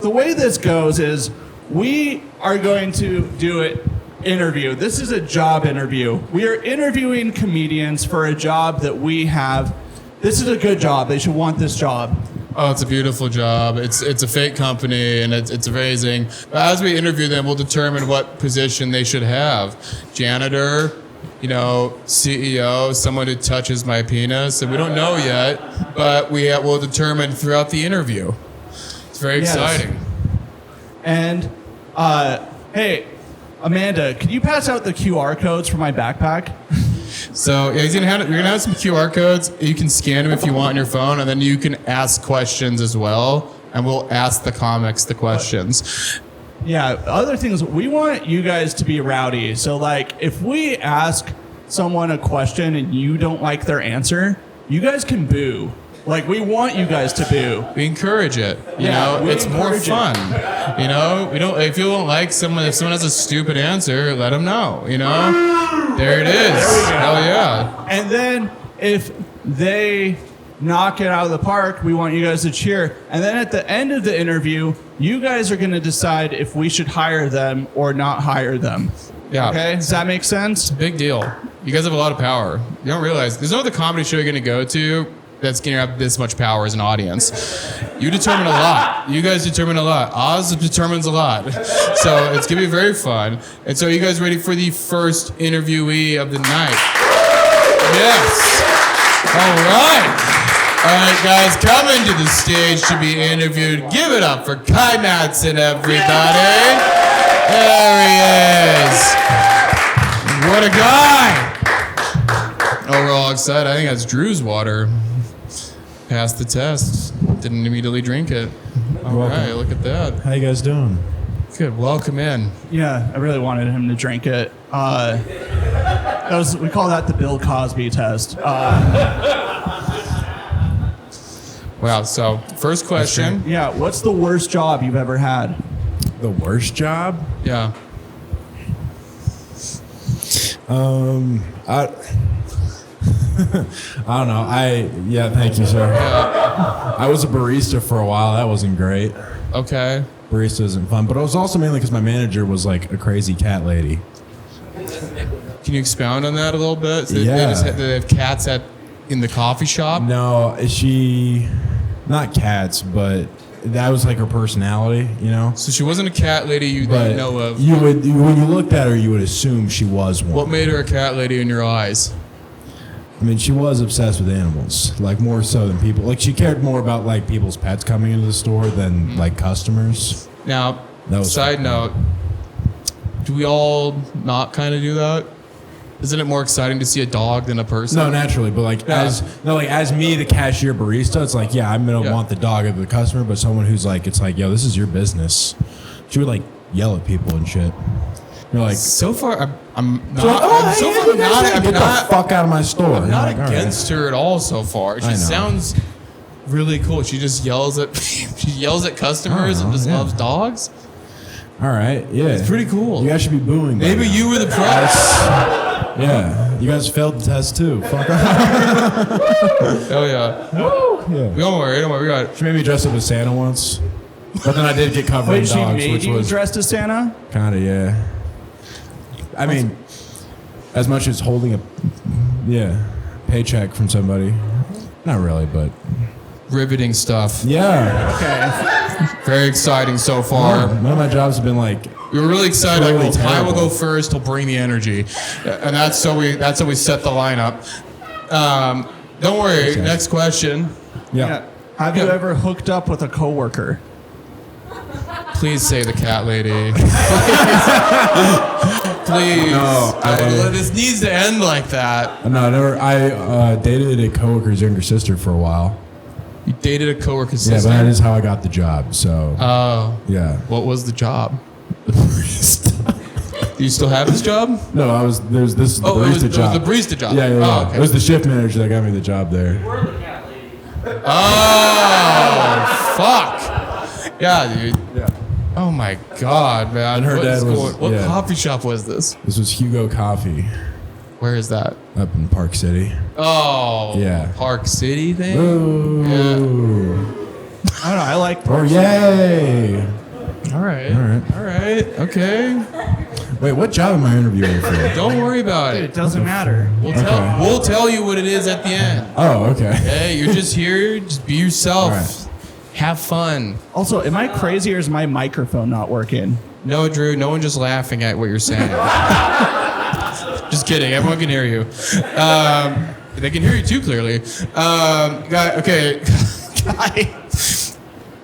the way this goes is we are going to do an interview. This is a job interview. We are interviewing comedians for a job that we have. This is a good job. They should want this job. Oh, it's a beautiful job. It's a fake company, and it's amazing. But as we interview them, we'll determine what position they should have. Janitor, CEO, someone who touches my penis. And we don't know yet, but will determine throughout the interview. It's very exciting. And, hey, Amanda, can you pass out the QR codes for my backpack? So you're gonna have some QR codes. You can scan them if you want on your phone, and then you can ask questions as well. And we'll ask the comics the questions. Yeah. Other things, we want you guys to be rowdy. So, like, if we ask someone a question and you don't like their answer, you guys can boo. Like, we want you guys to boo. We encourage it. It's more fun. If you don't like someone, if someone has a stupid answer, let them know. There it is. Hell yeah. And then if they knock it out of the park, we want you guys to cheer. And then at the end of the interview, you guys are going to decide if we should hire them or not hire them. Yeah. Okay? Does that make sense? Big deal. You guys have a lot of power. You don't realize. There's no other comedy show you're going to go to that's going to have this much power as an audience. You determine a lot. You guys determine a lot. Oz determines a lot. So it's going to be very fun. And so are you guys ready for the first interviewee of the night? Yes. All right. All right, guys, coming to the stage to be interviewed. Give it up for Kai Madsen, everybody. There he is. What a guy. Oh, we're all excited. I think that's Drew's water. Passed the test. Didn't immediately drink it. All right, look at that. How you guys doing? Good. Welcome in. Yeah, I really wanted him to drink it. We call that the Bill Cosby test. Wow. So, first question. Yeah, what's the worst job you've ever had? The worst job? Yeah. I don't know. Thank you, sir. I was a barista for a while. That wasn't great. Okay. Barista isn't fun, but it was also mainly because my manager was like a crazy cat lady. Can you expound on that a little bit? So Yeah. they have cats in the coffee shop? No, not cats, but that was like her personality, So she wasn't a cat lady you didn't know of. When you looked at her, you would assume she was one. What made her a cat lady in your eyes? I mean, she was obsessed with animals, like more so than people. Like she cared more about like people's pets coming into the store than like customers. Now, side note, do we all not kind of do that? Isn't it more exciting to see a dog than a person? No, naturally, but as me, the cashier barista, it's like, I'm gonna want the dog of the customer, but someone who's like, it's like, yo, this is your business. She would like yell at people and shit. You're like, so far, I'm not. Get the fuck out of my store. I'm not against her at all so far. She sounds really cool. She just yells at customers and just loves dogs. All right, yeah, it's pretty cool. You guys should be booing. Maybe you were the prize. Yeah, you guys failed the test too. Fuck off. Hell yeah. Woo. Yeah. Don't worry. We got it. She made me dress up as Santa once, but then I did get covered in dogs. Wait, she made you dressed as Santa? Kinda, yeah. I mean, as much as holding a paycheck from somebody. Not really, but riveting stuff. Yeah. Okay. Very exciting so far. None of my jobs have been like. We were really excited. Really Like, Ty will go first. He'll bring the energy, and that's how we set the lineup. Don't worry. Okay. Next question. Yeah. Have you ever hooked up with a coworker? Please say the cat lady. Please. No, this needs to end like that. No, never. I dated a coworker's younger sister for a while. You dated a coworker's sister? Yeah, but that is how I got the job. So. Oh. Yeah. What was the job? Do you still have this job? No, there's this barista job. It was the barista job. Yeah. Oh, okay. It was the shift manager that got me the job there. You were the cat lady. Oh, fuck. Yeah, dude. Yeah. Oh my God, man. And her dad was. What coffee shop was this? This was Hugo Coffee. Where is that? Up in Park City. Oh. Yeah. Park City thing? Ooh. Yeah. I don't know. I like Park City. Yay. All right. Okay. Wait, what job am I interviewing for? Don't worry about It it. doesn't matter. We'll tell you what it is at the end. Oh, okay. Hey, you're just here. Just be yourself. All right. Have fun. Also, am I crazy or is my microphone not working? No, Drew. No one just laughing at what you're saying. Just kidding. Everyone can hear you. They can hear you too clearly. Okay.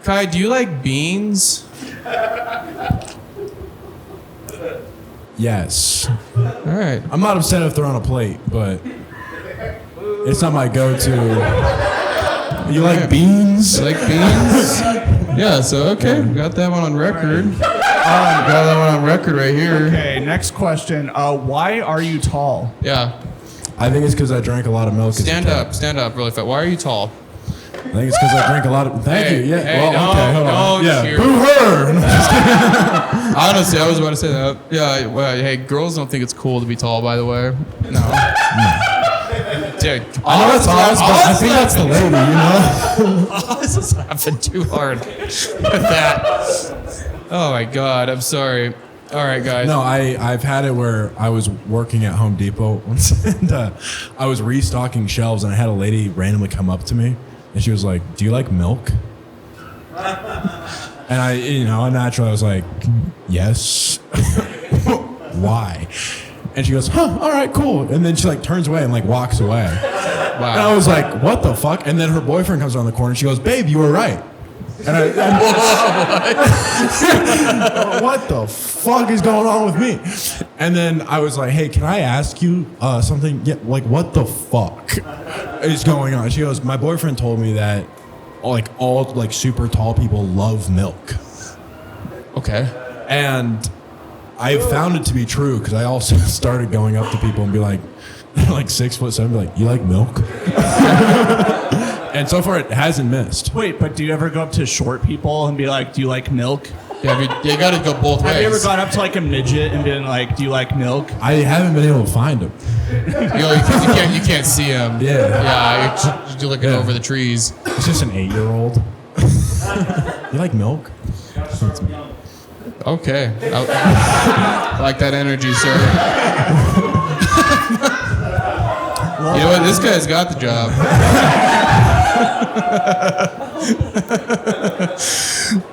Kai, do you like beans? Yes. All right. I'm not upset if they're on a plate, but it's not my go-to. You like beans? You like beans? Yeah, so okay. Got that one on record. Got that one on record right here. Okay, next question. Why are you tall? Yeah. I think it's because I drank a lot of milk. as a Stand kid. up really fast. Why are you tall? I think it's because I drank a lot of. Thank Hey, you. Yeah. hey, well, okay. Hold on. don't Yeah. cheer. Boo her. Honestly, I was about to say that. Yeah, well, hey, girls don't think it's cool to be tall, by the way. No. Dude, I know it's Oz, but I think that's the lady. You know. Oz is laughing too hard at that. Oh my God, I'm sorry. All right, guys. No, I've had it where I was working at Home Depot once, and I was restocking shelves, and I had a lady randomly come up to me, and she was like, "Do you like milk?" And naturally I was like, "Yes." Why? And she goes, "Huh, all right, cool." And then she like turns away and like walks away. Wow. And I was like, "What the fuck?" And then her boyfriend comes around the corner, and she goes, "Babe, you were right." And what the fuck is going on with me? And then I was like, "Hey, can I ask you something? Yeah, like, what the fuck is going on?" She goes, "My boyfriend told me that all super tall people love milk." Okay. And I found it to be true because I also started going up to people and be like, like 6'7", be like, "You like milk?" And so far it hasn't missed. Wait, but do you ever go up to short people and be like, do you like milk? Yeah, you got to go both ways. Have you ever gone up to like a midget and been like, do you like milk? I haven't been able to find them. You can't see him. Yeah. Yeah, you're looking over the trees. It's just an 8-year-old. You like milk? Okay. I like that energy, sir. You know what? This guy's got the job.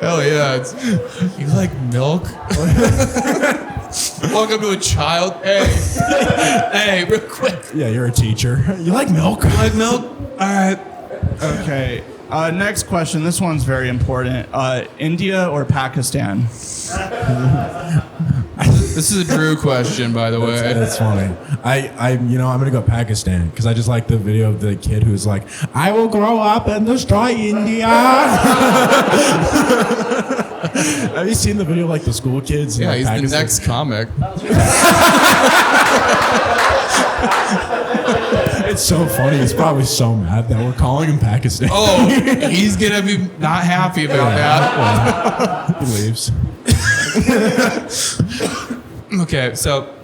Hell yeah. You like milk? Walk up to a child. Hey, real quick. Yeah, you're a teacher. You like milk? Like milk? All right. Okay. Next question. This one's very important. India or Pakistan? This is a Drew question, by the way. That's funny. I'm gonna go Pakistan because I just like the video of the kid who's like, "I will grow up and destroy India." Have you seen the video of, like the school kids? in, Yeah, like, he's Pakistan? the next comic. It's so funny. He's probably so mad that we're calling him Pakistan. Oh, he's gonna be not happy about that. He leaves. Okay, so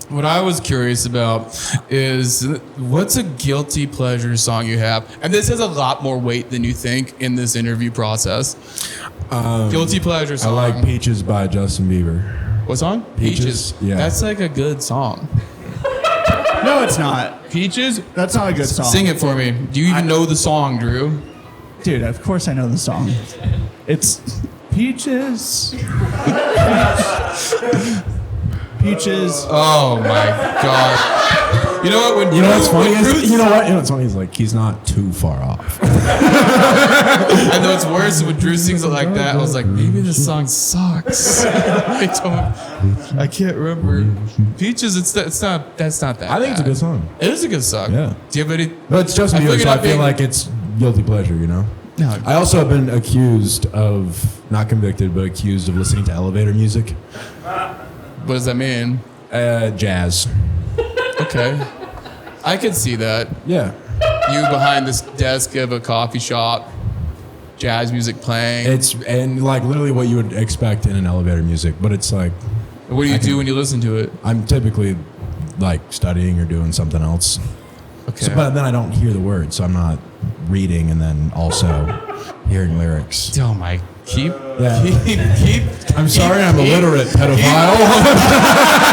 what I was curious about is what's a guilty pleasure song you have? And this has a lot more weight than you think in this interview process. Guilty pleasure I song. like Peaches by Justin Bieber. What song? Peaches, yeah. That's like a good song. No, it's not. Peaches? That's not a good song. Sing it for me. Do you even know the song, Drew? Dude, of course I know the song. It's Peaches. Peaches. Oh my God. You know what? You know what's funny is, what's funny is like he's not too far off. I know it's worse when Drew sings it like that. I was like, maybe this song sucks. I can't remember. Peaches, that's not that. I think it's a good song. It is a good song. Yeah. Do you have any? But it's Justin Bieber, so I feel like it's guilty pleasure, you know? No. I also have been accused of, not convicted, but accused of listening to elevator music. What does that mean? Jazz. Okay. I could see that. Yeah. You behind this desk of a coffee shop, jazz music playing. And like literally what you would expect in an elevator music, but it's like, What do you do when you listen to it? I'm typically like studying or doing something else. Okay. So, but then I don't hear the words, so I'm not reading and then also hearing lyrics. Oh my Keep. I'm sorry, I'm illiterate, pedophile.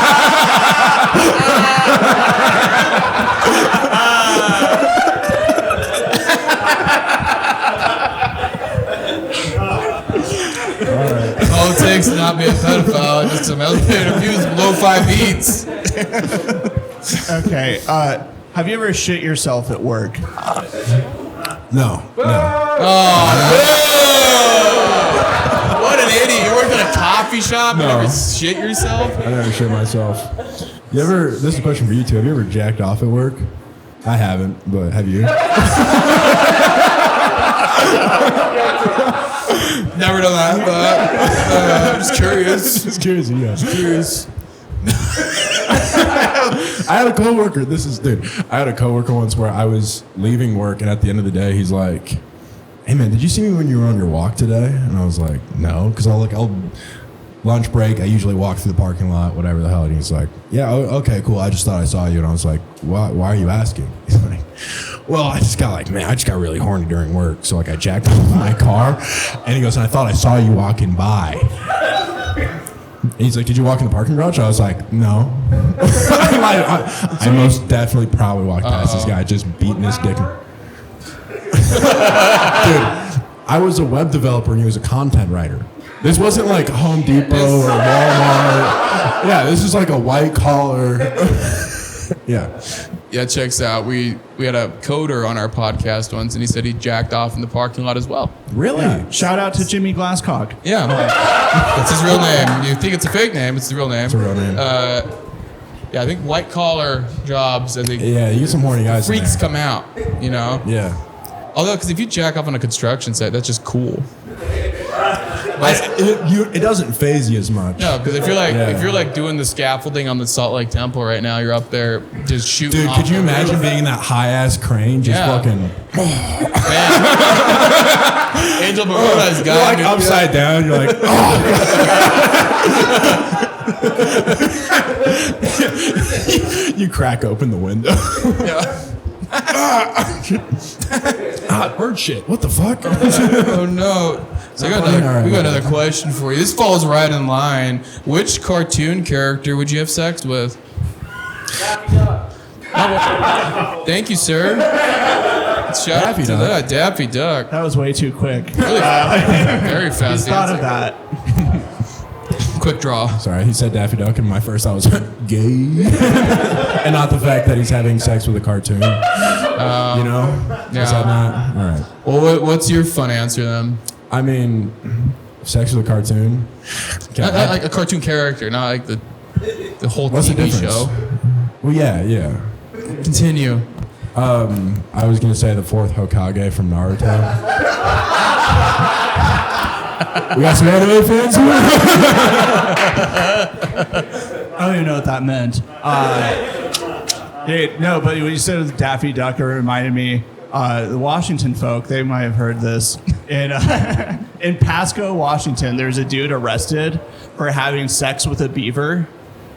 All it takes to not be a pedophile is just some elevator views, lo-fi beats. Okay. Have you ever shit yourself at work? No. What an idiot! You worked at a coffee shop and never shit yourself? I never shit myself. This is a question for you two. Have you ever jacked off at work? I haven't, but have you? Never done that, but I'm just curious. Just curious, yeah. Just curious. I had a coworker. I had a coworker once where I was leaving work, and at the end of the day, he's like, "Hey man, did you see me when you were on your walk today?" And I was like, "No," because I'll lunch break. I usually walk through the parking lot, whatever the hell. And he's like, "Yeah, okay, cool. I just thought I saw you." And I was like, "Why are you asking?" He's like, "Well, I just got really horny during work, so like I jacked off my car." And he goes, "And I thought I saw you walking by." And he's like, "Did you walk in the parking garage?" I was like, "No." I most definitely probably walked past this guy just beating his dick. Dude, I was a web developer and he was a content writer. This wasn't like Home Depot or Walmart. Yeah, this is like a white collar. Yeah. Yeah, checks out. We had a coder on our podcast once, and he said he jacked off in the parking lot as well. Really? Yeah. Shout out to Jimmy Glasscock. Yeah. That's his real name. You think it's a fake name, it's the real name. It's a real name. Yeah, I think white collar jobs, I think Yeah, you get some horny guys. freaks come out, you know? Yeah. Although, because if you jack off on a construction site, that's just cool. It doesn't phase you as much. No, because if you're like doing the scaffolding on the Salt Lake Temple right now, you're up there just shooting. Dude, off could you over imagine being in that high ass crane just fucking Man. Angel Baroda's you're guy. like upside down, you're like you crack open the window. Bird shit. What the fuck? Oh no. So we got another question for you. This falls right in line. Which cartoon character would you have sex with? Thank you, sir. Shout out to that Daffy Duck. That was way too quick. Really very fast. Thought of answer. that. Quick draw. Sorry, he said Daffy Duck, and my first thought was gay, and not the fact that he's having sex with a cartoon. You know? Yeah. Is that not? All right. Well, what's your fun answer then? I mean, sex with a cartoon. Not like a cartoon character, not like the whole What's the TV difference? show. Well, yeah. Continue. I was gonna say the fourth Hokage from Naruto. We got some anime fans here? I don't even know what that meant. No, but when you said it was Daffy Duck, it reminded me, the Washington folk, they might have heard this. In Pasco, Washington, there's a dude arrested for having sex with a beaver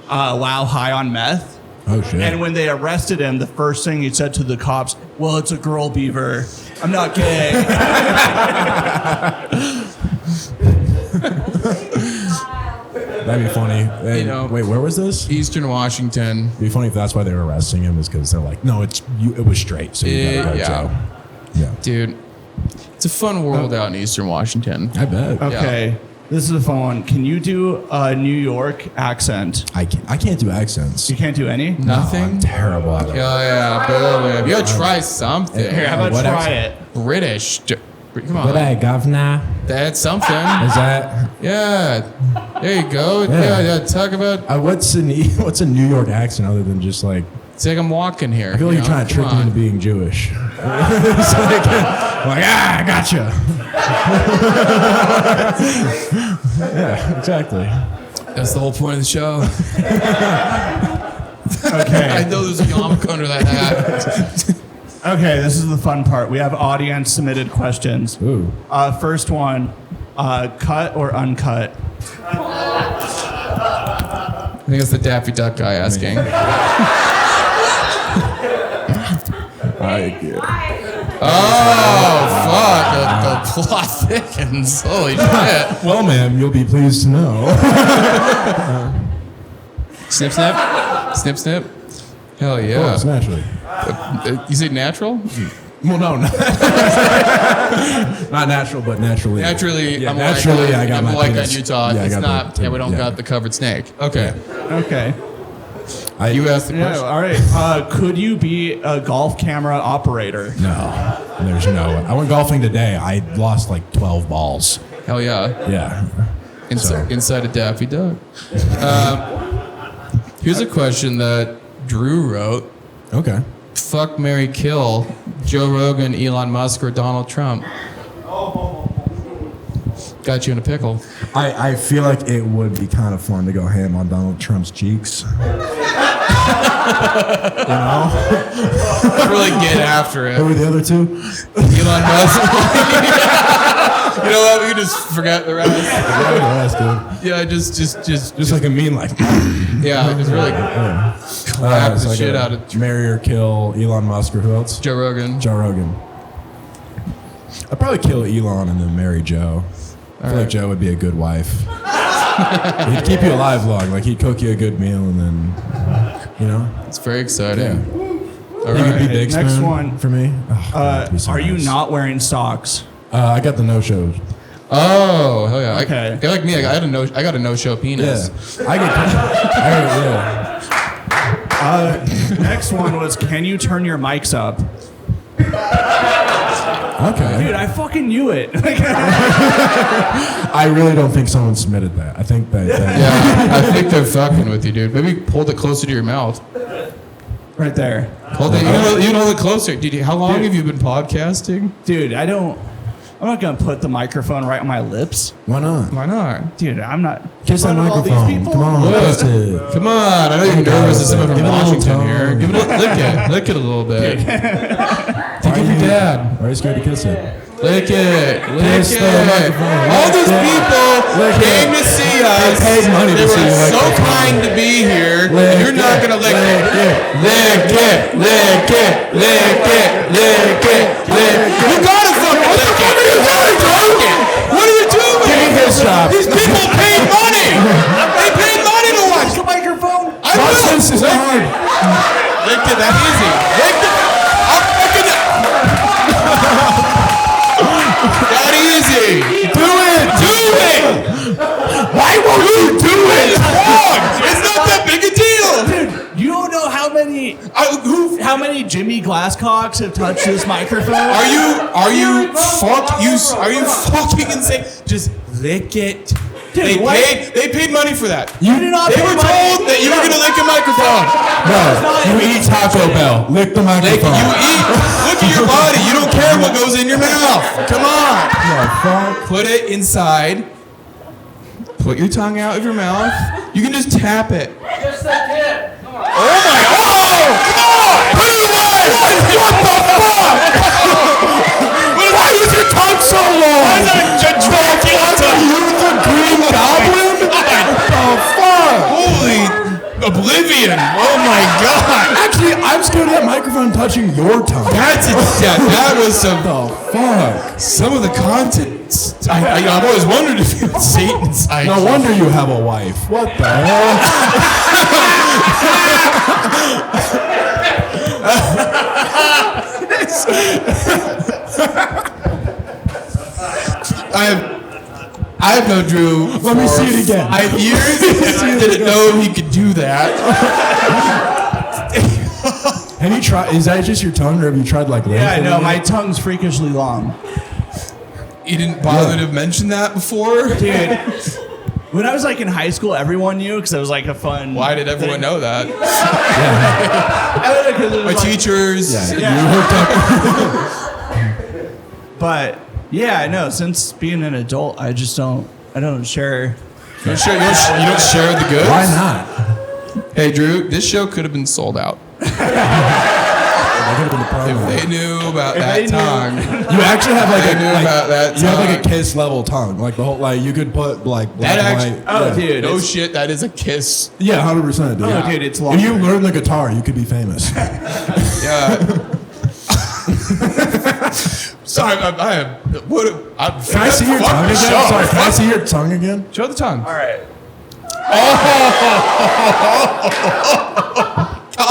while high on meth. Oh, shit. And when they arrested him, the first thing he said to the cops, "Well, it's a girl beaver. I'm not gay." That'd be funny. Hey, You know- wait, where was this? Eastern Washington. It'd be funny if that's why they were arresting him, is because they're like, no, it was straight, so you gotta go Yeah. too. Yeah. Dude, it's a fun world out in Eastern Washington. I bet. Okay, this is a fun one. Can you do a New York accent? I can't do accents. You can't do any? No, Nothing? I'm terrible at it. Yeah, brilliant. You gotta try something. Here, how about What try accent? it? British. Come on. What governor? That's something. Is that? Yeah. There you go. Yeah. Yeah. Talk about. What's a New York accent other than just like? It's like I'm walking here. I feel like you're trying to trick me into being Jewish. It's like I gotcha. Yeah, exactly. That's the whole point of the show. Okay. I know there's a yarmulke under that hat. Okay, this is the fun part. We have audience submitted questions. Ooh. First one, cut or uncut? I think it's the Daffy Duck guy asking. Oh, fuck. The plot thickens. Holy shit. Well, ma'am, you'll be pleased to know. Snip, snip. Snip, snip. Hell yeah. Of course, naturally. You say natural? Well, no, not natural, but naturally. Naturally, Yeah, I'm naturally, like, I got I'm my like penis. on Utah. Yeah, I It's got not. the- Yeah, we don't yeah. got the covered snake. Okay. Okay. You asked the Yeah, question. all right. Could you be a golf camera operator? No, there's no way. I went golfing today. I lost like 12 balls. Hell yeah. Yeah. Inside a Daffy Duck. Here's a question that Drew wrote. Okay. Fuck, marry, kill Joe Rogan, Elon Musk, or Donald Trump. Got you in a pickle. I feel like it would be kind of fun to go ham on Donald Trump's cheeks. Really get after it. Who were the other two? Elon Musk. You know what? We can just forget the rest. That's good. Yeah, just Just like a mean, like. yeah, just really clap it's the like shit a out of marry or kill Elon Musk or who else? Joe Rogan. Joe Rogan. I'd probably kill Elon and then marry Joe. I feel like Joe would be a good wife. He'd keep you alive long. Like he'd cook you a good meal and then, you know. It's very exciting. All He could be right. Big Next Spoon one. for me. Oh, that'd be so Are you nice. not wearing socks? I got the no shows. Oh hell yeah! Okay. Like me, I got a no-show penis. Yeah, yeah. Next one was, can you turn your mics up? Okay. Dude, I fucking knew it. I really don't think someone submitted that. I think that. Yeah, I think they're fucking with you, dude. Maybe hold it closer to your mouth. Right there. Hold it. You can hold it closer. Dude, how long have you been podcasting? Dude, I'm not gonna put the microphone right on my lips. Why not? Why not? Dude, I'm not. Kiss that in front of all these microphone. people? Come on, kiss it. Come on, I know you're nervous as someone from Give it a little Washington tongue. here. Give it lick it a little bit. Think of your dad. Why are you scared to kiss it? Lick it. Kiss the microphone. All these Lick it. people Lick came it. to see us. They paid money They to were see you lick so it. kind to be here. Lick And you're not it. gonna lick Lick it. it. Lick it. Lick it. Lick it. Lick it. Lick it. You gotta fucking lick it. You gotta lick it. What are you doing? Give me his job. These people paid money. They paid money to watch The microphone. I will. Nonsense is hard. Lick it. That easy. Lick it. I'm fucking it. That easy. Do it. Do it. Why won't you do it? It's wrong. It's not that big a deal. Dude, you don't know how many Jimmy Glasscocks have touched this microphone? Are you fucking insane? Just lick it. Dude, what? They paid money for that. You did not They pay were money. told that you were gonna lick a microphone. No, you eat Taco Bell. Lick the Lick, microphone. you eat. Look at your body. You don't care what goes in your mouth. Come on. fuck. Put it inside. Put your tongue out of your mouth. You can just tap it. Just like it. Come on. Oh my! Oh! Come on! Put it away! What the fuck? Why was your tongue so long? Why is that you the Green Goblin? What the fuck? Holy oblivion! Oh my god! Actually, I'm scared of that microphone touching your tongue. That was some Fuck. some of the content. I've always wondered if you had Satan inside. No wonder you have a wife. What the hell? I have known Drew. Let me see it again. 5 years, and I didn't know he could do that. Have you tried? Is that just your tongue, or have you tried like? Yeah, I know. lengthening My it? tongue's freakishly long. You didn't bother to mention that before? Dude, when I was like in high school, everyone knew because it was like a fun. Why did everyone thing. know that? I don't know, 'cause it was My like- teachers. Yeah. You hooked up. But yeah, I know. Since being an adult, I just don't. I don't share. You don't share the goods? Why not? Hey, Drew, this show could have been sold out. That could have been the problem. If they knew about If that they knew- tongue. You actually have like They a knew like, about that you have like a tongue. kiss level tongue, like the whole like you could put like black That and actually- white. Oh, yeah. dude. No it's- shit, that is a kiss. Yeah, 100%, dude. Oh, dude, it's long. If you learn the guitar, you could be famous. Yeah. Sorry, I have. What? Can I see your tongue again? Sorry, can I see your tongue again? Show the tongue. All right.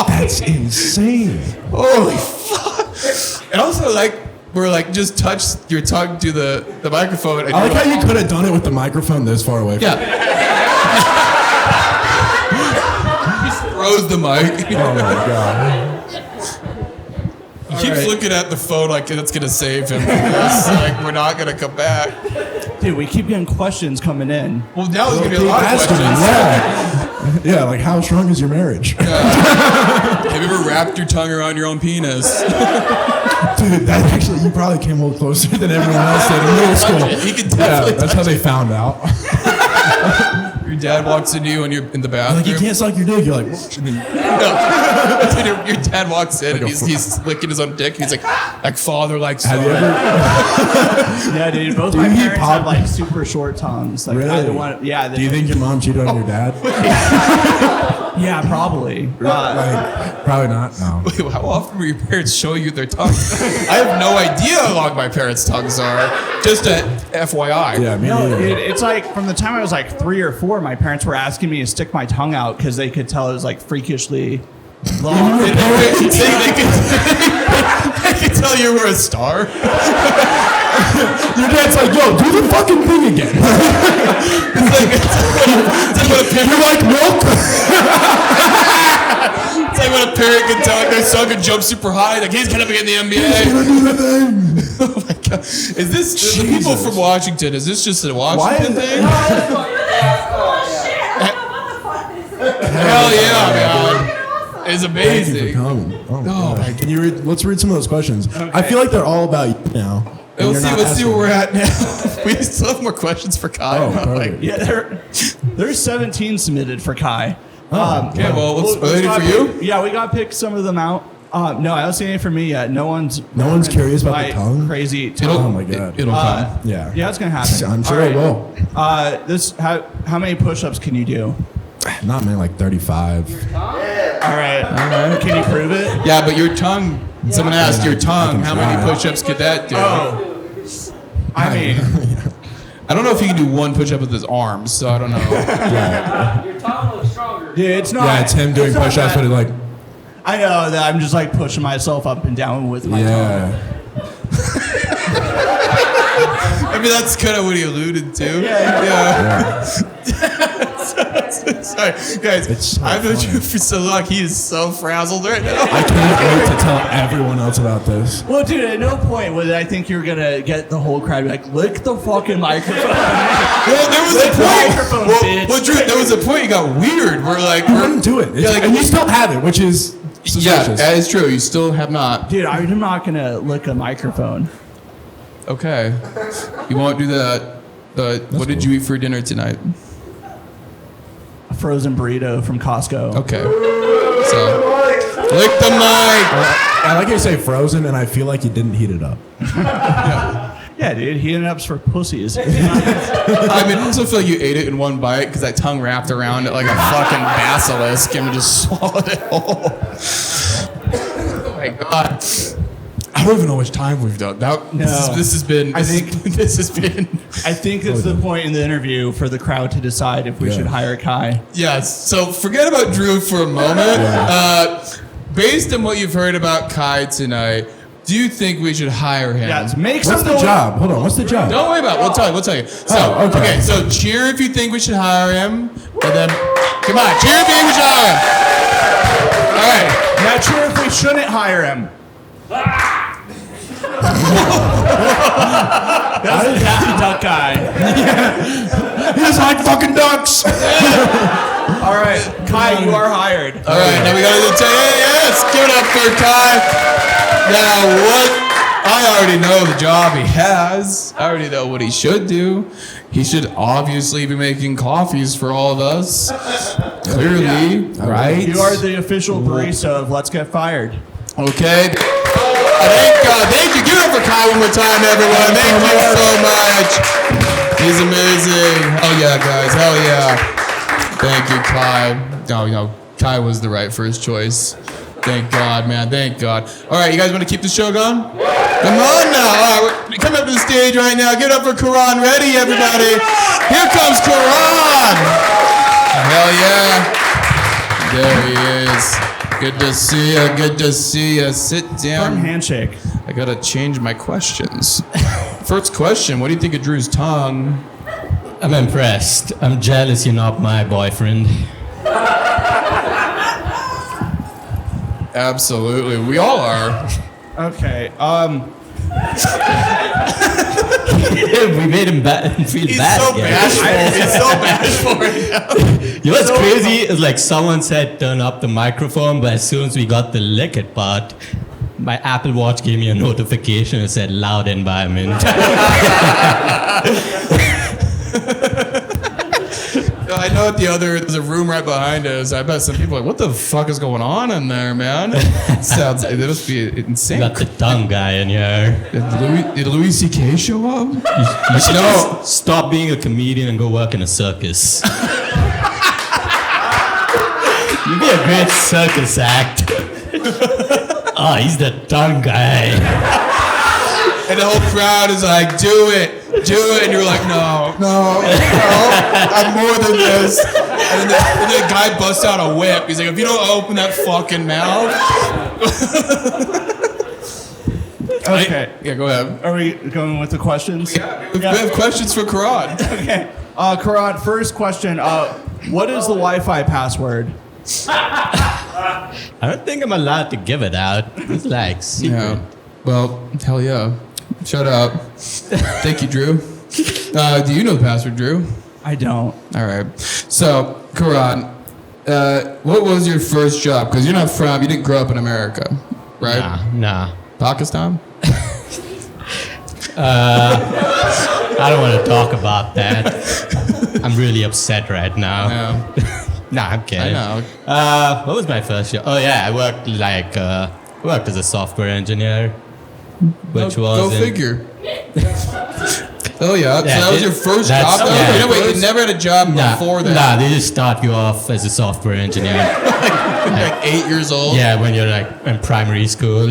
That's insane. Holy fuck! And also, like, we're like, just touch your tongue to the microphone. And I like you're how you could have done it with the microphone this far away from Yeah. He just throws the mic. Oh my god. He keeps looking at the phone like it's gonna save him. It's like we're not gonna come back. Dude, we keep getting questions coming in. Well, now there's gonna be a Keep lot of asking questions. him, yeah. Yeah, like how strong is your marriage? Have you ever wrapped your tongue around your own penis? Dude, that actually, you probably came a little closer than everyone else did in middle school. He can Yeah, definitely. that's how they found out. Your dad walks into you and you're in the bathroom. Like, you can't suck your dick. You're like, what? No. Dude, your dad walks in and he's licking his own dick. And he's like father likes. Have you ever? Yeah, dude. Both my he parents pop- have like super short tongues. Like Really? either one. Yeah. Do you think your mom cheated on your dad? Yeah, probably. Like, probably not. No. Wait, how often were your parents showing you their tongues? I have no idea how long my parents' tongues are. Just a FYI. Yeah, me No, neither. it's like from the time I was like 3 or 4, my parents were asking me to stick my tongue out because they could tell it was like freakishly long. They could tell you were a star. Your dad's like, yo, do the fucking thing again. You're like milk. It's like when a parent can tell their son can jump super high. Like he's gonna be in the NBA. Do the thing. Oh my god! Is this the people Jesus. from Washington? Is this just a Why Washington is thing? Hell Hell yeah, man! It's Thank you for amazing. coming. Oh, my Oh, God. my Can you read? Let's read some of those questions. I feel like they're all about you now. and Let's you're not see asking. where we're at now. We still have more questions for Kyle. Oh, perfect. Yeah, there's 17 submitted for Kai. Okay, well, let's we ready got for you. pick- Yeah, we got to pick some of them out. No, I don't see any for me yet. No one's curious about my the tongue? Crazy It'll, tongue. Oh my God. It'll come. Yeah. Yeah, it's gonna happen. I'm sure All it will. How many push-ups can you do? Not many, like 35. All right. Can you prove it? Yeah, but your tongue. Someone asked your tongue. How many try. push-ups could that do? Oh. I mean, I don't know if he can do one push-up with his arms, so I don't know. Your tongue looks stronger. dude, it's not. Yeah, it's him doing not push-ups, that- but it's like, I know that I'm just like pushing myself up and down with my tongue. yeah. I mean, that's kind of what he alluded to. Yeah. Sorry, guys. It's so I've known funny. you for so long. He is so frazzled right now. I can't wait to tell everyone else about this. Well, dude, at no point would I think you were gonna get the whole crowd like, lick the fucking microphone. Well, there was a Lick the point. microphone, bitch. Well, Drew, there was a point. You got weird. We're like, I wouldn't do it. Yeah, like- and you still have it, which is yeah, suspicious. that is true. You still have not. Dude, I'm not gonna lick a microphone. Okay. You won't do that. What did you eat for dinner tonight? A frozen burrito from Costco. Okay. So, lick the mic. I like how you say frozen, and I feel like you didn't heat it up. Yeah, dude, heating up's for pussies. I mean, I also feel like you ate it in one bite because that tongue wrapped around it like a fucking basilisk and just swallowed it whole. Oh my god. I don't even know which time we've done. This has been. I think- this has been. I think it's the point in the interview for the crowd to decide if we Yeah. should hire Kai. Yes. So forget about Drew for a moment. Based on what you've heard about Kai tonight, do you think we should hire him? Yeah, make What's some the job? Hold on. What's the job? Don't worry about it. We'll tell you. We'll tell you. So, Oh, okay. So cheer if you think we should hire him. And then, come on. Cheer if you think we should hire him. All right. Not sure if we shouldn't hire him. That's the Daffy Duck guy. He's like fucking ducks. All right, Kai, you are hired. All right. Now we got to tell you, yes, give it up for Kai. Now, what? I already know the job he has. I already know what he should do. He should obviously be making coffees for all of us. Clearly, right? You are the official barista of Let's Get Fired. Okay. Thank you. Give it up for Kai one more time, everyone. Thank you so much. He's amazing. Hell yeah, guys. Hell yeah. Thank you, Kai. No, Kai was the right first choice. Thank God, man. Thank God. All right, you guys want to keep the show going? Come on now. All right, come up to the stage right now. Get up for Karan. Ready, everybody? Here comes Karan. Hell yeah. There he is. Good to see you. Good to see you. Sit Firm down. handshake. I gotta change my questions. First question, what do you think of Drew's tongue? I'm impressed. I'm jealous you're not my boyfriend. Absolutely. We all are. Okay. We made him feel bad. He's so bashful right now. You know what's crazy is like someone said turn up the microphone, but as soon as we got the lick it part, my Apple Watch gave me a notification. It said loud environment. I know there's a room right behind us. I bet some people are like, what the fuck is going on in there, man? Sounds, it must be insane. Got the tongue guy in here. Did Louis C.K. show up? You should just stop being a comedian and go work in a circus. You'd be a great circus act. Oh, he's the tongue guy. And the whole crowd is like, do it. And you're like, no, I'm more than this. And then the guy busts out a whip. He's like, if you don't open that fucking mouth. Okay. Yeah, go ahead. Are we going with the questions? Yeah, we have questions for Karan. Okay. Karan, first question. What is the Wi-Fi password? I don't think I'm allowed to give it out. It's like secret. Yeah. Well, hell yeah. Shut up. Thank you, Drew. Do you know the password, Drew? I don't. All right. So, Karan, what was your first job? Because you didn't grow up in America, right? Nah. Pakistan? I don't want to talk about that. I'm really upset right now. Yeah. Nah, I'm kidding. I know. What was my first job? Oh yeah, I worked as a software engineer, which Go figure. Oh yeah. So that was your first job? Wait, you never had a job before that? Nah, they just start you off as a software engineer. Like 8 years old? Yeah, when you're like in primary school.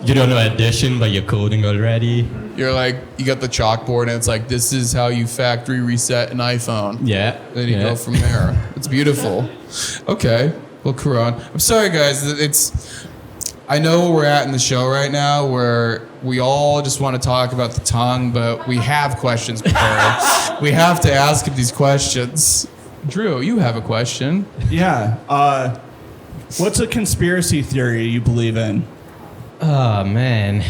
You don't know addition, but you're coding already. You're like, you got the chalkboard and it's like, this is how you factory reset an iPhone. Yeah. Then you go from there. It's beautiful. Okay. Well, Karan, I'm sorry, guys. I know where we're at in the show right now where we all just want to talk about the tongue, but we have questions prepared. We have to ask him these questions. Drew, you have a question. Yeah. What's a conspiracy theory you believe in? Oh man.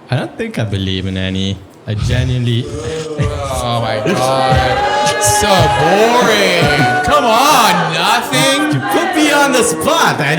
I don't think I believe in any. I genuinely. Oh my god. So boring. Come on, nothing. You put me on the spot. I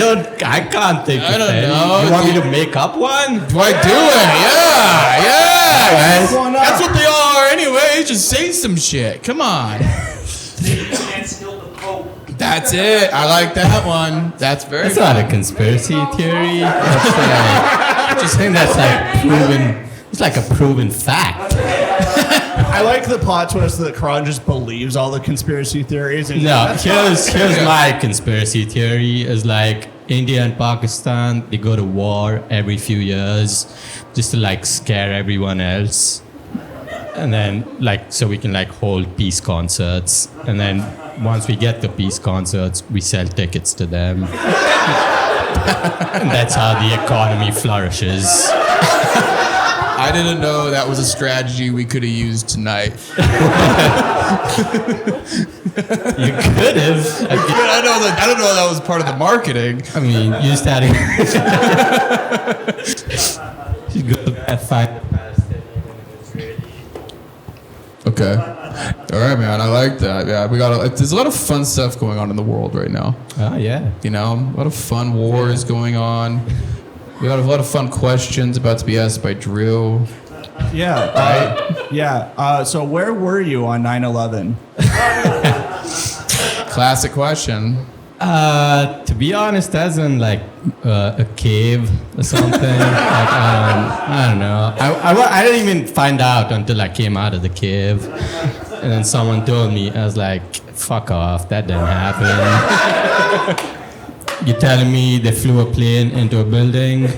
can't think of any. know. You want me to make up one? Do I do it? Yeah. Alright. That's what they all are anyway. Just say some shit. Come on. Can't steal the Pope. That's it. I like that one. That's very That's not a conspiracy theory. I just think that's like proven. It's like a proven fact. I like the plot twist that Karan just believes all the conspiracy theories. And No, here's my conspiracy theory is like India and Pakistan, they go to war every few years just to like scare everyone else. And then like so we can like hold peace concerts. And then once we get the peace concerts, we sell tickets to them. And that's how the economy flourishes. I didn't know that was a strategy we could have used tonight. You could have. I don't know that was part of the marketing. I mean, you just had to go at 5. Okay. All right, man. I like that. Yeah, there's a lot of fun stuff going on in the world right now. Oh, yeah. You know, a lot of fun wars going on. We got a lot of fun questions about to be asked by Drew. Yeah. So where were you on 9/11? Classic question. To be honest, as in like a cave or something. Like, I don't know. I didn't even find out until I came out of the cave. And then someone told me, I was like, fuck off, that didn't happen. You're telling me they flew a plane into a building,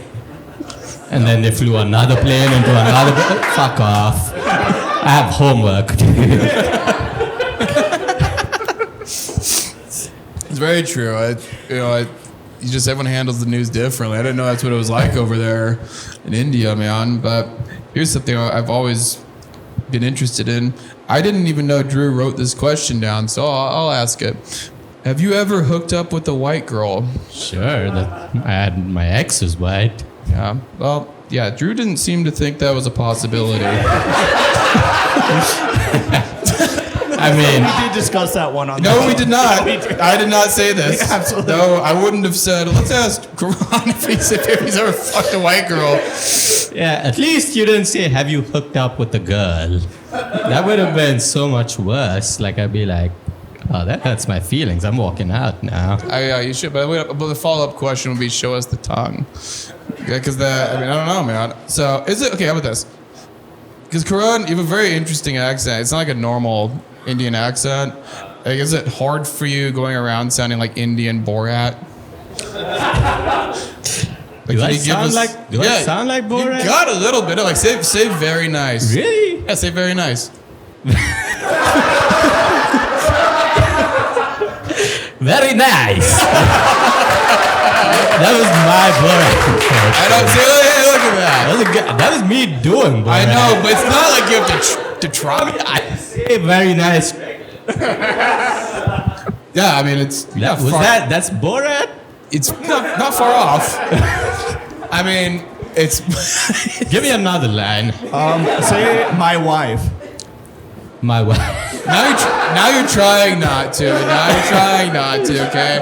and then they flew another plane into another building? Fuck off. I have homework. It's very true. Everyone handles the news differently. I didn't know that's what it was like over there in India, man. But here's something I've always been interested in. I didn't even know Drew wrote this question down, so I'll ask it. Have you ever hooked up with a white girl? Sure, I had my ex was white. Yeah. Well, yeah, Drew didn't seem to think that was a possibility. I mean, We did discuss that one on No, we did not. I did not say this. Yeah, absolutely. No, I wouldn't have said, let's ask Karan if he's ever fucked a white girl. yeah, at least you didn't say, have you hooked up with a girl? That would have been so much worse. Like, I'd be like, oh, that hurts my feelings. I'm walking out now. Yeah, you should. But the follow-up question would be, show us the tongue. Because I don't know, man. So, is it, okay, how about this? Because Karan, you have a very interesting accent. It's not like a normal Indian accent. Like, is it hard for you going around sounding like Indian Borat? Do I sound like Borat? You got a little bit of like say very nice. Really? Yeah, say very nice. Very nice. That was my Borat. I don't say, hey, look at that. That was me doing Borat. I know, but it's not like you have to try. I say very nice. Yeah, I mean it's That's Borat? it's not far off. I mean it's Give me another line. Say my wife. My wife. now you're trying not to. Okay,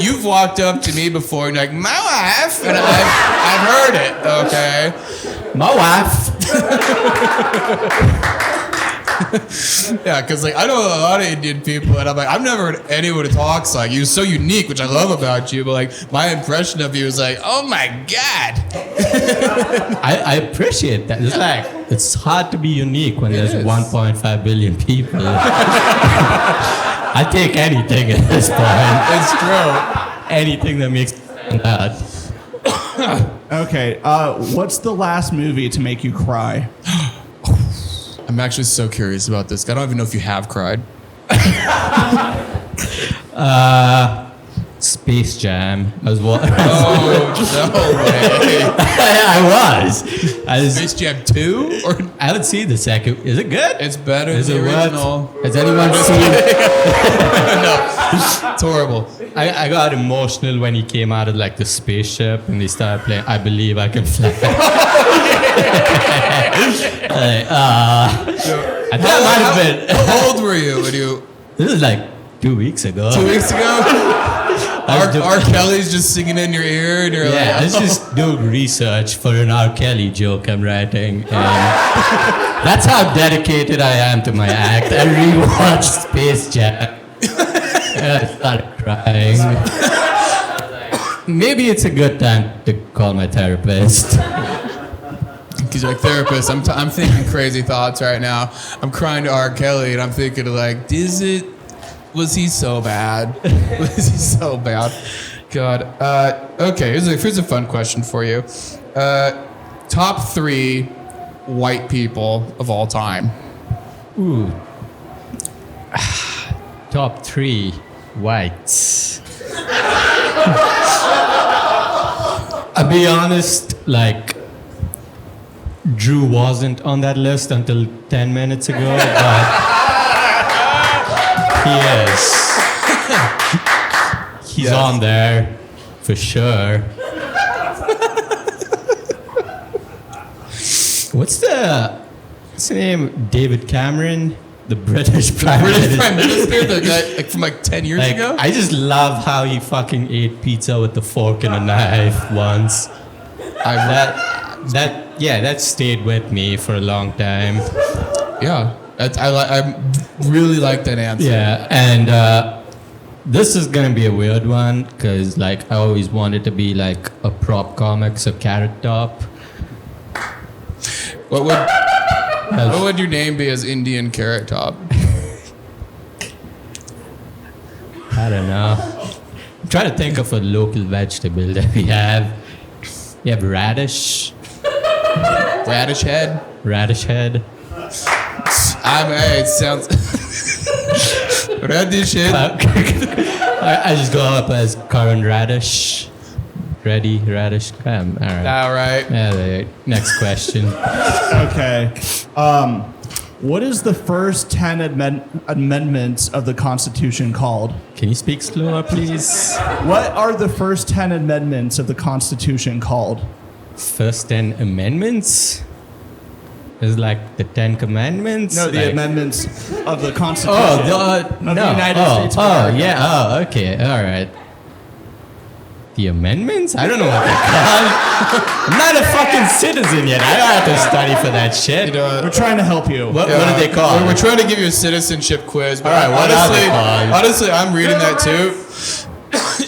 you've walked up to me before and you're like my wife, and I've heard it. Okay, My wife. yeah, because like I know a lot of Indian people, and I'm like I've never heard anyone who talks like you. So unique, which I love about you. But like my impression of you is like, oh my god. I appreciate that. It's like, it's hard to be unique when there's is. 1.5 billion people. I take anything at this point. It's true. Anything that makes that. Okay, what's the last movie to make you cry? I'm actually so curious about this. I don't even know if you have cried. Space Jam. I was watching. Oh, no way. I was. Space Jam 2? Or I haven't seen the second. Is it good? it's better Is than it the what? original. Has anyone seen? No, it's horrible. I got emotional when he came out of like the spaceship and they started playing I Believe I Can Fly. I think I might have been. How old were you when you... This is like 2 weeks ago. 2 weeks ago? R. Kelly's just singing in your ear and you're Yeah, I like... was just doing research for an R. Kelly joke I'm writing, and that's how dedicated I am to my act. I rewatched Space Jam. And I started crying. Maybe it's a good time to call my therapist. Because you're like, therapist, I'm thinking crazy thoughts right now. I'm crying to R. Kelly and I'm thinking like, was he so bad? Was he so bad? God. Okay, here's a fun question for you. Top 3 white people of all time. Ooh. Top 3 whites. I'll be honest, like, Drew wasn't on that list until 10 minutes ago, but he is. He's Yes. on there, for sure. What's the name? David Cameron? The British Prime British Minister. Prime Minister, the guy like, from like 10 years Like, ago? I just love how he fucking ate pizza with a fork and a knife once. That stayed with me for a long time. Yeah. I really like that answer. Yeah, and this is gonna be a weird one because like I always wanted to be like a prop comic, so Carrot Top. What would your name be as Indian Carrot Top? I don't know. I'm trying to think of a local vegetable that we have. We have radish. Radish head. Radish head. It sounds. Radish head. I just go up as current radish. Ready, radish. All right. All right. Yeah, next question. Okay. What is the first 10 amendments of the Constitution called? Can you speak slower, please? What are the first 10 amendments of the Constitution called? First 10 amendments? Is like the 10 commandments? No, the like, amendments of the Constitution. of the United States of America. Yeah. Oh, okay. All right. The amendments? I don't know what they're called. I'm not a fucking citizen yet. I don't have to study for that shit. You know, We're trying to help you. What are they called? We're trying to give you a citizenship quiz. But All right, what are they called? honestly, I'm reading that too.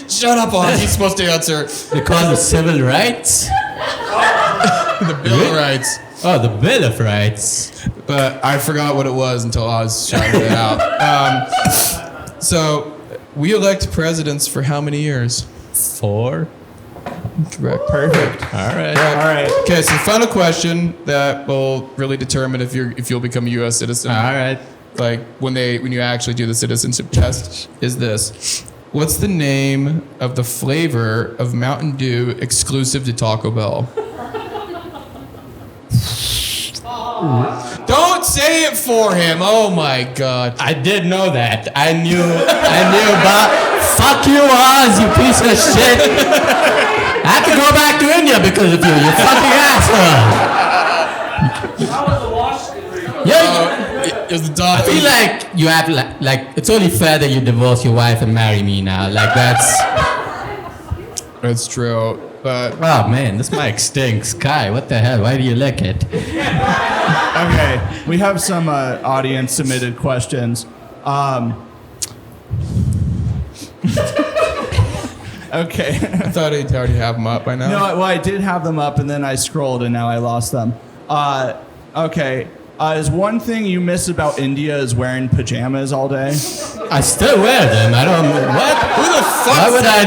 Shut up, Oz. He's supposed to answer. They call the civil rights? The Bill of Rights. Oh, the Bill of Rights. But I forgot what it was until Oz shouted it out. So, we elect presidents for how many years? 4. Correct. Perfect. All right. All right. Okay, so final question that will really determine if you'll become a U.S. citizen. All right. Like when you actually do the citizenship test, is this: what's the name of the flavor of Mountain Dew exclusive to Taco Bell? Don't say it for him. Oh my God. I did know that. I knew about. Fuck you, Oz, you piece of shit. I have to go back to India because of you, you fucking asshole. How was the Washington? Yeah, It was the dog. I feel like you have like it's only fair that you divorce your wife and marry me now. Like that's. That's true. But Oh man, this mic stinks. Kai, what the hell? Why do you lick it? Okay. We have some audience submitted questions. Okay. I thought I'd already have them up by now. No, well, I did have them up, and then I scrolled, and now I lost them. Okay. Is one thing you miss about India is wearing pajamas all day? I still wear them. I don't. What? Who the fuck? Why would I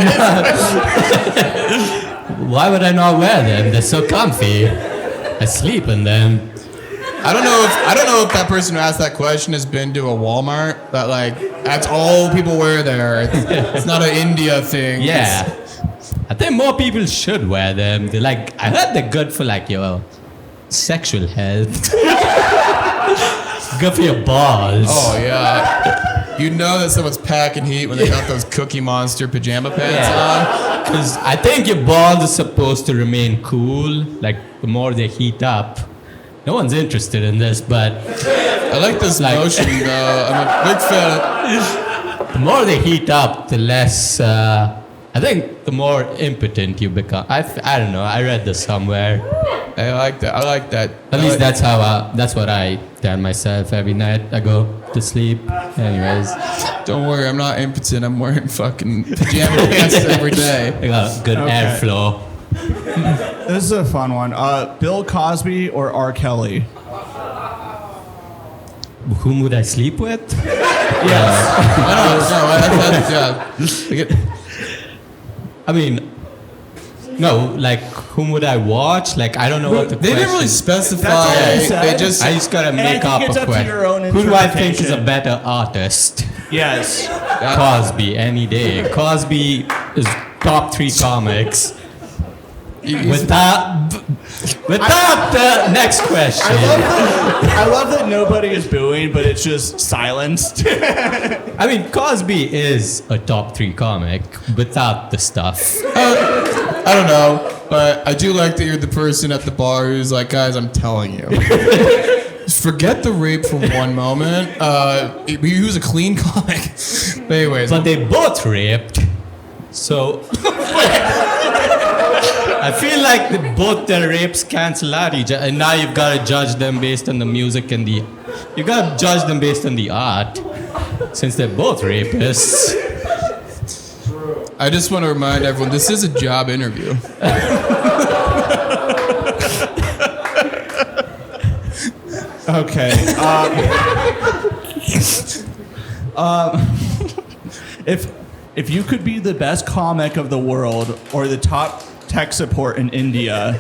not? Why would I not wear them? They're so comfy. I sleep in them. I don't know if that person who asked that question has been to a Walmart, but like that's all people wear there. It's not an India thing. Yeah. I think more people should wear them. They're like, I heard they're good for like your sexual health. Good for your balls. Oh yeah. You know that someone's packing heat when they got those Cookie Monster pajama pants on. Because I think your balls are supposed to remain cool. Like the more they heat up. No one's interested in this, but I like this motion though. I'm a big fan. the more they heat up, the less. I think the more impotent you become. I don't know. I read this somewhere. I like that. I like that. At least that's how. That's what I tell myself every night. I go to sleep. Anyways, Don't worry, I'm not impotent. I'm wearing fucking pajama pants every day. I got good Okay. airflow. This is a fun one. Bill Cosby or R. Kelly? Whom would I sleep with? I mean, no. Like, whom would I watch? Like, I don't know what the They didn't really question- specify. That's all they said. They just. I just gotta I make think up it's a up to question. your own Who do I think is a interpretation. better artist? Yes. Cosby, any day. Cosby is top 3 comics. Without the next question. I love that nobody is booing, but it's just silenced. I mean, Cosby is a top 3 comic without the stuff. I don't know, but I do like that you're the person at the bar who's like, guys, I'm telling you. Just forget the rape for one moment. He was a clean comic. But anyways, But they both raped. So I feel like both their rapes cancel out each other. And now you've got to judge them based on the music and the... You got to judge them based on the art. Since they're both rapists. I just want to remind everyone, this is a job interview. Okay. if you could be the best comic of the world or the top tech support in India,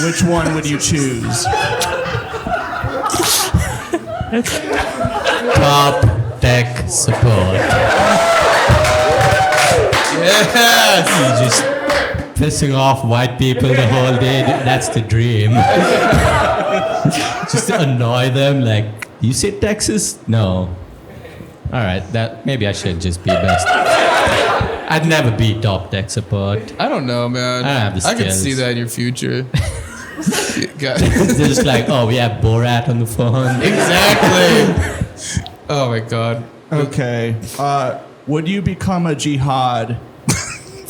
which one would you choose? Top tech support. Yes. You just pissing off white people the whole day. That's the dream. Just to annoy them. Like, you say Texas? No. All right. That maybe I should just be best. I'd never be top tech support. I don't know, man. I don't have the I can skills. see that in your future. They're just like, oh, we have Borat on the phone. Exactly. Oh my god. Okay. Would you become a jihad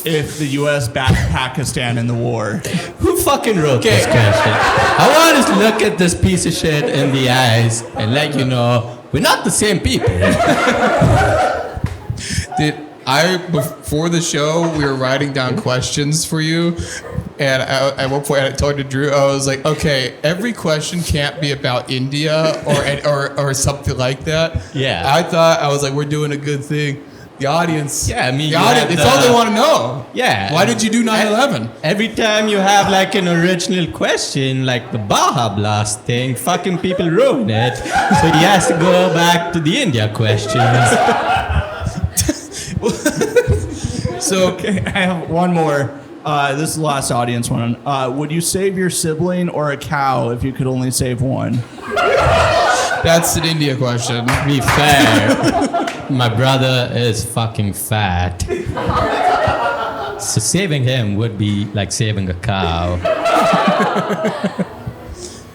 if the U.S. backed Pakistan in the war? Who fucking wrote this question? I want to look at this piece of shit in the eyes and let you know we're not the same people. Before the show, we were writing down questions for you, and at one point I talked to Drew. I was like, okay, every question can't be about India or something like that. Yeah. I was like, we're doing a good thing. The audience, Yeah, I mean, the you audience, have it's all the- they want to know. Yeah. Why did you do 9/11? Every time you have like an original question, like the Baja Blast thing, fucking people ruin it. So he has to go back to the India questions. So Okay, I have one more. This is the last audience one. Would you save your sibling or a cow if you could only save one? that's an India question. To be fair, my brother is fucking fat. So saving him would be like saving a cow.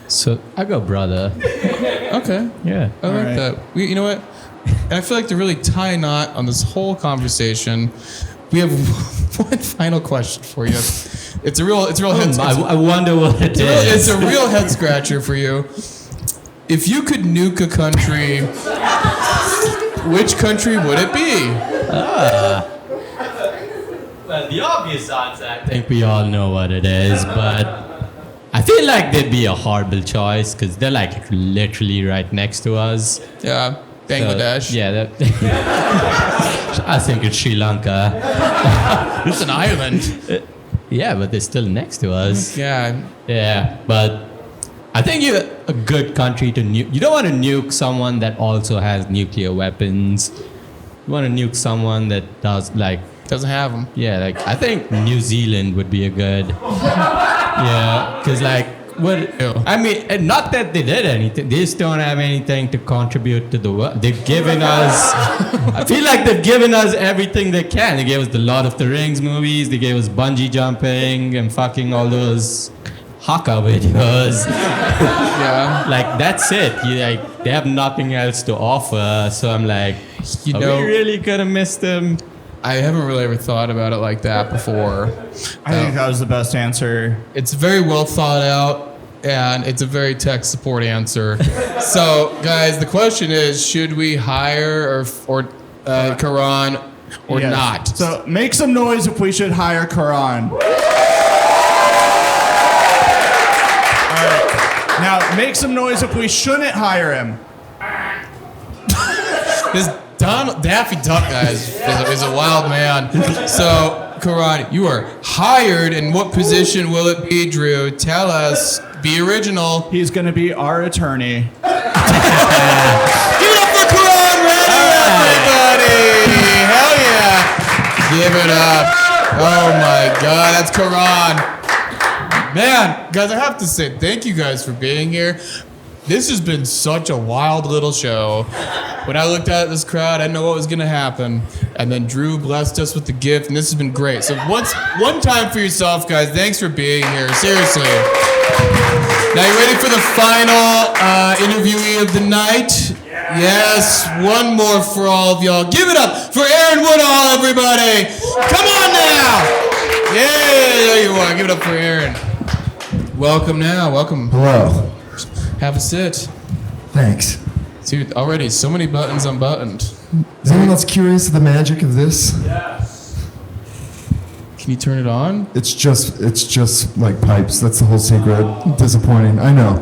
So I go brother. Okay. Yeah. I like right. that. You know what? And I feel like to really tie a knot on this whole conversation, we have one final question for you. It's a real head. I wonder what it is. It's a real head scratcher for you. If you could nuke a country, which country would it be? Well, the obvious answer, I think we all know what it is, but I feel like they'd be a horrible choice because they're like literally right next to us. Yeah, Bangladesh. Yeah, I think it's Sri Lanka. It's an island. Yeah, but they're still next to us. Yeah. Yeah, but I think you're a good country to nuke. You don't want to nuke someone that also has nuclear weapons. You want to nuke someone that does like. Doesn't have them. Yeah, like I think New Zealand would be a good. Yeah, because like what? Ew. I mean, and not that they did anything. They just don't have anything to contribute to the world. They've given us. I feel like they've given us everything they can. They gave us the Lord of the Rings movies. They gave us bungee jumping and fucking all those haka videos. Yeah. Like that's it. Like they have nothing else to offer. So I'm like, You are know- we really gonna miss them? I haven't really ever thought about it like that before. I think that was the best answer. It's very well thought out, and it's a very tech support answer. So, guys, the question is: should we hire or Quran or Yes. not? So make some noise if we should hire Quran. All right. Now make some noise if we shouldn't hire him. This Daffy Duck guy is a wild man. So, Quran, you are hired. In what position will it be, Drew? Tell us. Be original. He's going to be our attorney. Give it up for Quran, everybody! Hell yeah! Give it up. Oh my God, that's Quran. Man, guys, I have to say thank you guys for being here. This has been such a wild little show. When I looked at this crowd, I didn't know what was gonna happen. And then Drew blessed us with the gift, and this has been great. So one time for yourself, guys. Thanks for being here. Seriously. Now you ready for the final interviewee of the night? Yes, one more for all of y'all. Give it up for Aaron Woodall, everybody. Come on now. Yeah, there you are. Give it up for Aaron. Welcome now. Welcome. Hello. Have a sit. Thanks. Dude, already so many buttons unbuttoned. Is anyone else curious of the magic of this? Can you turn it on? It's just like pipes. That's the whole secret. Disappointing. I know.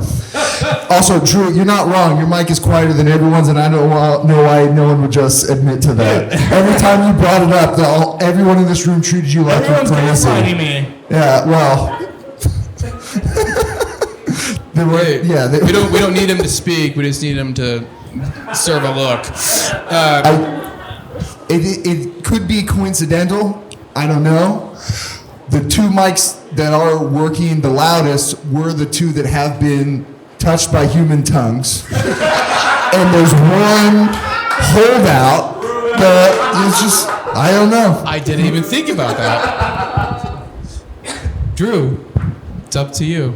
Also, Drew, you're not wrong. Your mic is quieter than everyone's, and I don't know why no one would just admit to that. Every time you brought it up, everyone in this room treated you like Everyone's you're crazy. gaslighting me. Yeah. Well. Wait, we don't need him to speak. We just need him to serve a look. It could be coincidental. I don't know. The two mics that are working the loudest were the two that have been touched by human tongues. And there's one holdout that is just, I don't know. I didn't even think about that. Drew, it's up to you.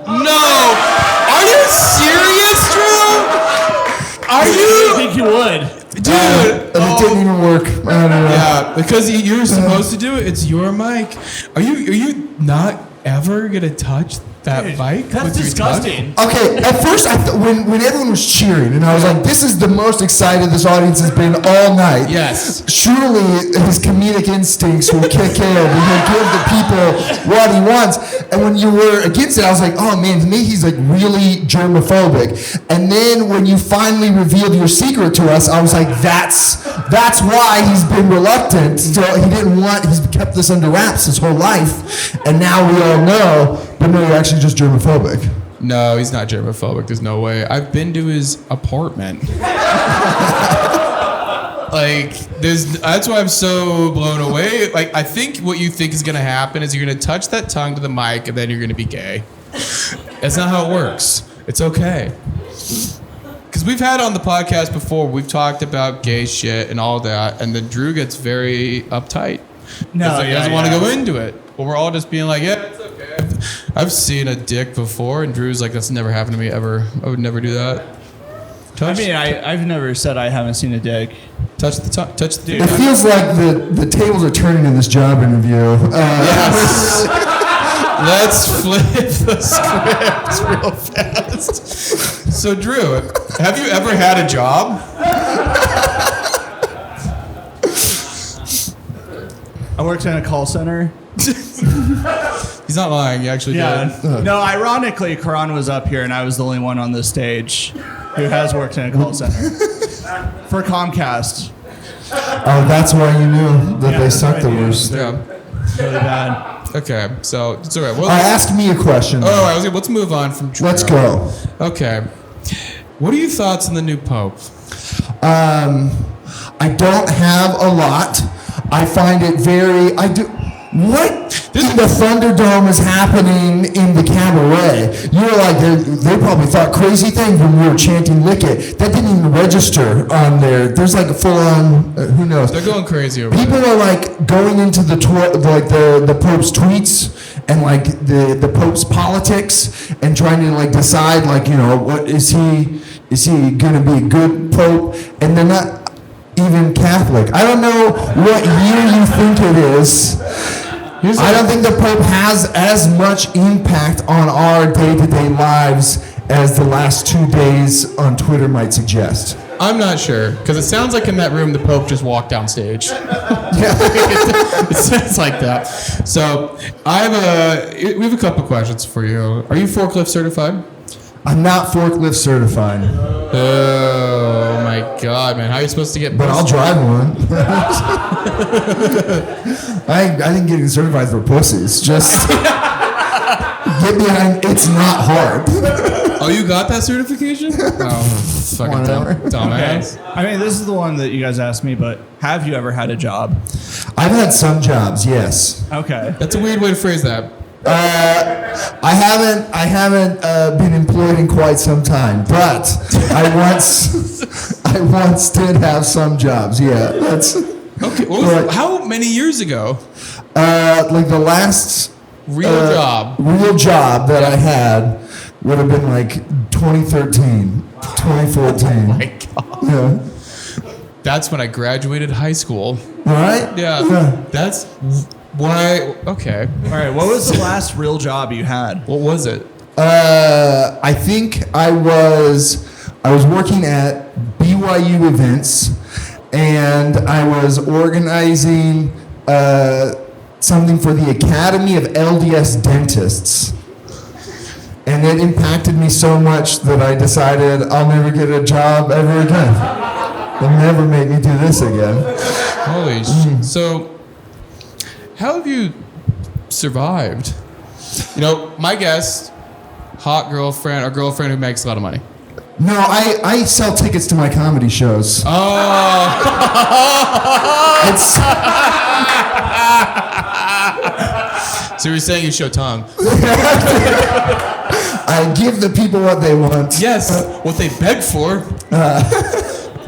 No! Are you serious, Drew? Are I you? think you would. Dude! And it didn't even work. I don't know. Yeah, because you're supposed to do it. It's your mic. Are you not ever gonna touch that Dude, mic? that's with your disgusting. Okay, at first, when everyone was cheering, and I was like, this is the most excited this audience has been all night. Yes. Surely his comedic instincts will kick in and he'll give the people what he wants. And when you were against it, I was like, oh man, to me he's like really germophobic. And then when you finally revealed your secret to us, I was like, that's why he's been reluctant. So he's kept this under wraps his whole life. And now we all know, but no, you're actually just germophobic. No, he's not germophobic. There's no way. I've been to his apartment. That's why I'm so blown away. Like, I think what you think is gonna happen is you're gonna touch that tongue to the mic and then you're gonna be gay. That's not how it works. It's okay. Because we've had on the podcast before, we've talked about gay shit and all that, and then Drew gets very uptight. No, He doesn't want to go into it. But we're all just being like, yeah, it's okay. I've seen a dick before, and Drew's like, that's never happened to me ever. I would never do that. I mean, I've never said I haven't seen a dick. Touch the It feels like the tables are turning in this job interview. Yes. Let's flip the script real fast. So, Drew, have you ever had a job? I worked in a call center. He's not lying. He actually did. No, ironically, Karan was up here, and I was the only one on the stage who has worked in a call center for Comcast. Oh, that's why you knew that they suck the worst. Yeah. Really bad. Okay, so it's all right. Well, Ask me a question. all right, let's move on from Drew. Let's go. Okay. What are your thoughts on the new Pope? I don't have a lot. I find it what in the Thunderdome is happening in the cabaret? You're like, they probably thought crazy things when we were chanting "Lick It." That didn't even register on there. There's like a full-on, who knows? They're going crazy over People there. are like going into the Pope's tweets and like the Pope's politics and trying to like decide like, you know, what is he gonna be a good Pope? And they're not even Catholic. I don't know what year you think it is. I don't think the Pope has as much impact on our day-to-day lives as the last 2 days on Twitter might suggest. I'm not sure, because it sounds like in that room the Pope just walked down stage. Yeah. It sounds like that. So we have a couple questions for you. Are you forklift certified? I'm not forklift certified, Oh my God, man! How are you supposed to get? but I'll drive one. I think getting certified for pussies. Just get behind. It's not hard. Oh, you got that certification? Oh, fucking dumbass. I mean, this is the one that you guys asked me, but have you ever had a job? I've had some jobs, yes. Okay. That's a weird way to phrase that. I haven't been employed in quite some time, but I once did have some jobs. Yeah, that's Okay. How many years ago? like the last Real job. real job that I had would have been like 2013, 2014. Oh my God. Yeah. That's when I graduated high school. Right? Yeah. That's why. Okay. All right. What was the last real job you had? What was it? I think I was working at BYU events, and I was organizing something for the Academy of LDS Dentists. And it impacted me so much that I decided I'll never get a job ever again. They'll never make me do this again. Holy So, how have you survived? You know, my guest, hot girlfriend or girlfriend who makes a lot of money. No, I sell tickets to my comedy shows. Oh. It's, So you're saying you show tongue? I give the people what they want. Yes, what they beg for.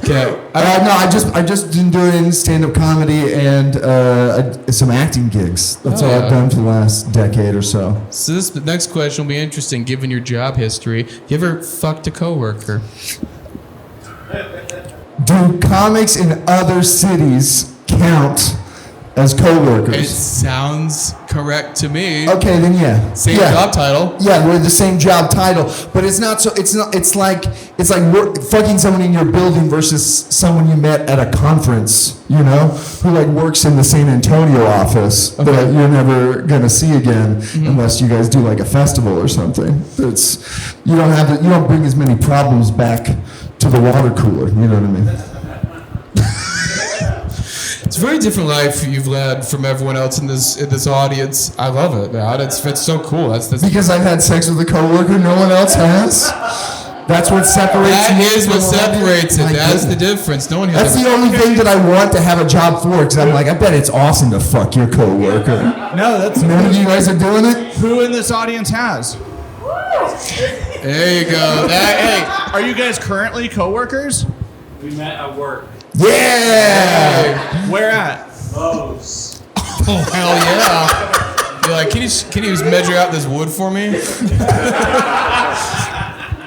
Okay. No, I just been doing stand-up comedy and some acting gigs. That's all I've done for the last decade or so. So the next question will be interesting, given your job history. You ever fucked a coworker? Do comics in other cities count as It co-workers? sounds correct to me. Okay, then yeah. Same Yeah. job title. Yeah, we're the same job title, but it's not so. It's not. It's like fucking someone in your building versus someone you met at a conference. You know, who like works in the San Antonio office that you're never gonna see again unless you guys do like a festival or something. It's you don't bring as many problems back to the water cooler. You know what I mean? It's a very different life you've led from everyone else in this audience. I love it, man. It's so cool. That's Because I've had sex with a coworker no one else has. That's what separates that me is from what a lot of separates you. it. My That's the goodness. difference. No one has. That's the only thing that I want to have a job for, because I'm like, I bet it's awesome to fuck your coworker. No, that's None of you guys are doing it? who in this audience has. There you go. Hey. Are you guys currently coworkers? We met at work. Yeah! Where at? Lowe's. Oh hell yeah! You're like, can you just measure out this wood for me?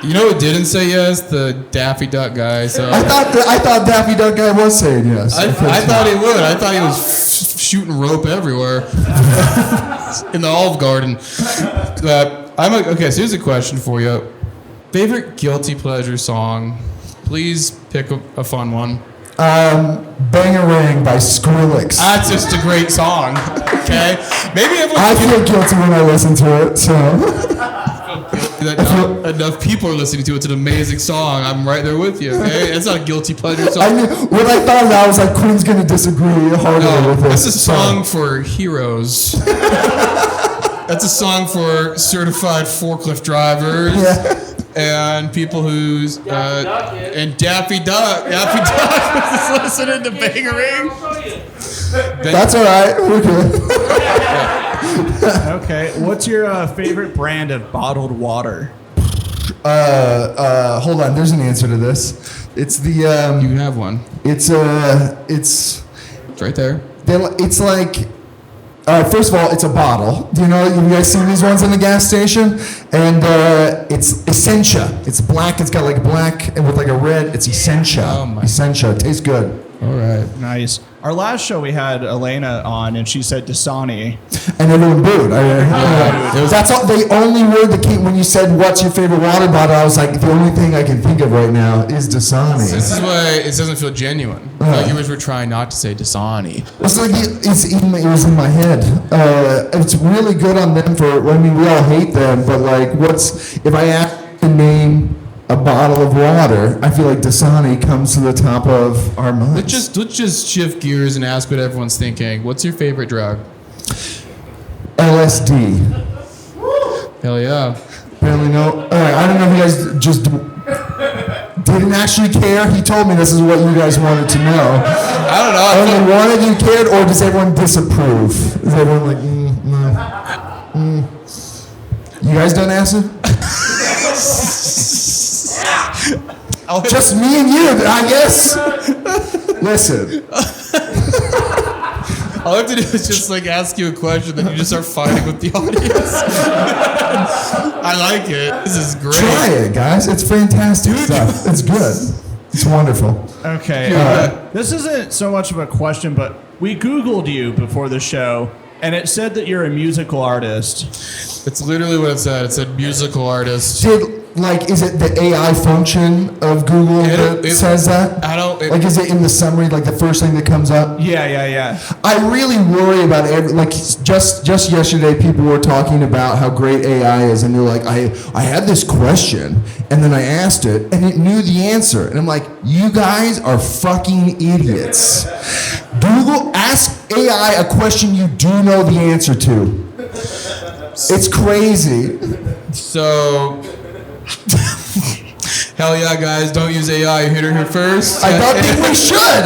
You know who didn't say yes? The Daffy Duck guy. So I thought Daffy Duck guy was saying yes. I thought he would. I thought he was shooting rope everywhere in the Olive Garden. Okay, so here's a question for you. Favorite guilty pleasure song? Please pick a fun one. Bangarang by Skrillex. That's just a great song. Okay, maybe everyone. I feel guilty when I listen to it, so. Enough people are listening to it. It's an amazing song. I'm right there with you. Okay, it's not a guilty pleasure song. When I thought of that, I was like, Queen's gonna disagree harder with this. That's a song for heroes. That's a song for certified forklift drivers. Yeah. And people who's and Daffy Duck was listening to Bangarang. That's all right. We're good. Okay. What's your favorite brand of bottled water? Hold on. There's an answer to this. It's the You have one. It's It's right there. it's like. First of all, it's a bottle. Do you guys seen these ones in the gas station? And it's Essentia. It's black. It's got like black and with like a red. It's Essentia. Oh my. Essentia. It tastes good. All right. Nice. Our last show we had Elena on, and she said Dasani. And everyone booed. That's all, the only word that came when you said, "What's your favorite water bottle?" I was like, the only thing I can think of right now is Dasani. This is why it doesn't feel genuine. Like you guys were trying not to say Dasani. It's like it was in my head. It's really good on them for. I mean, we all hate them, but like, if I ask to name a bottle of water, I feel like Dasani comes to the top of our minds. Let's just shift gears and ask what everyone's thinking. What's your favorite drug? LSD. Hell yeah. Apparently no. All right, I don't know if you guys just didn't actually care. He told me this is what you guys wanted to know. I don't know. Only one of you cared, or does everyone disapprove? Is everyone like, no? You guys done acid? Just me and you, I guess. Listen. All I have to do is just like ask you a question, then you just start fighting with the audience. I like it. This is great. Try it, guys. It's fantastic stuff. It's good. It's wonderful. Okay. This isn't so much of a question, but we Googled you before the show, and it said that you're a musical artist. It's literally what it said. It said musical artist. like, is it the AI function of Google that says that? Like, is it in the summary, like the first thing that comes up? Yeah. I really worry about just yesterday people were talking about how great AI is, and they're like, I had this question and then I asked it and it knew the answer, and I'm like, you guys are fucking idiots. Google, ask AI a question you do know the answer to. It's crazy. So, hell yeah, guys! Don't use AI. You heard it here first. I don't think we should.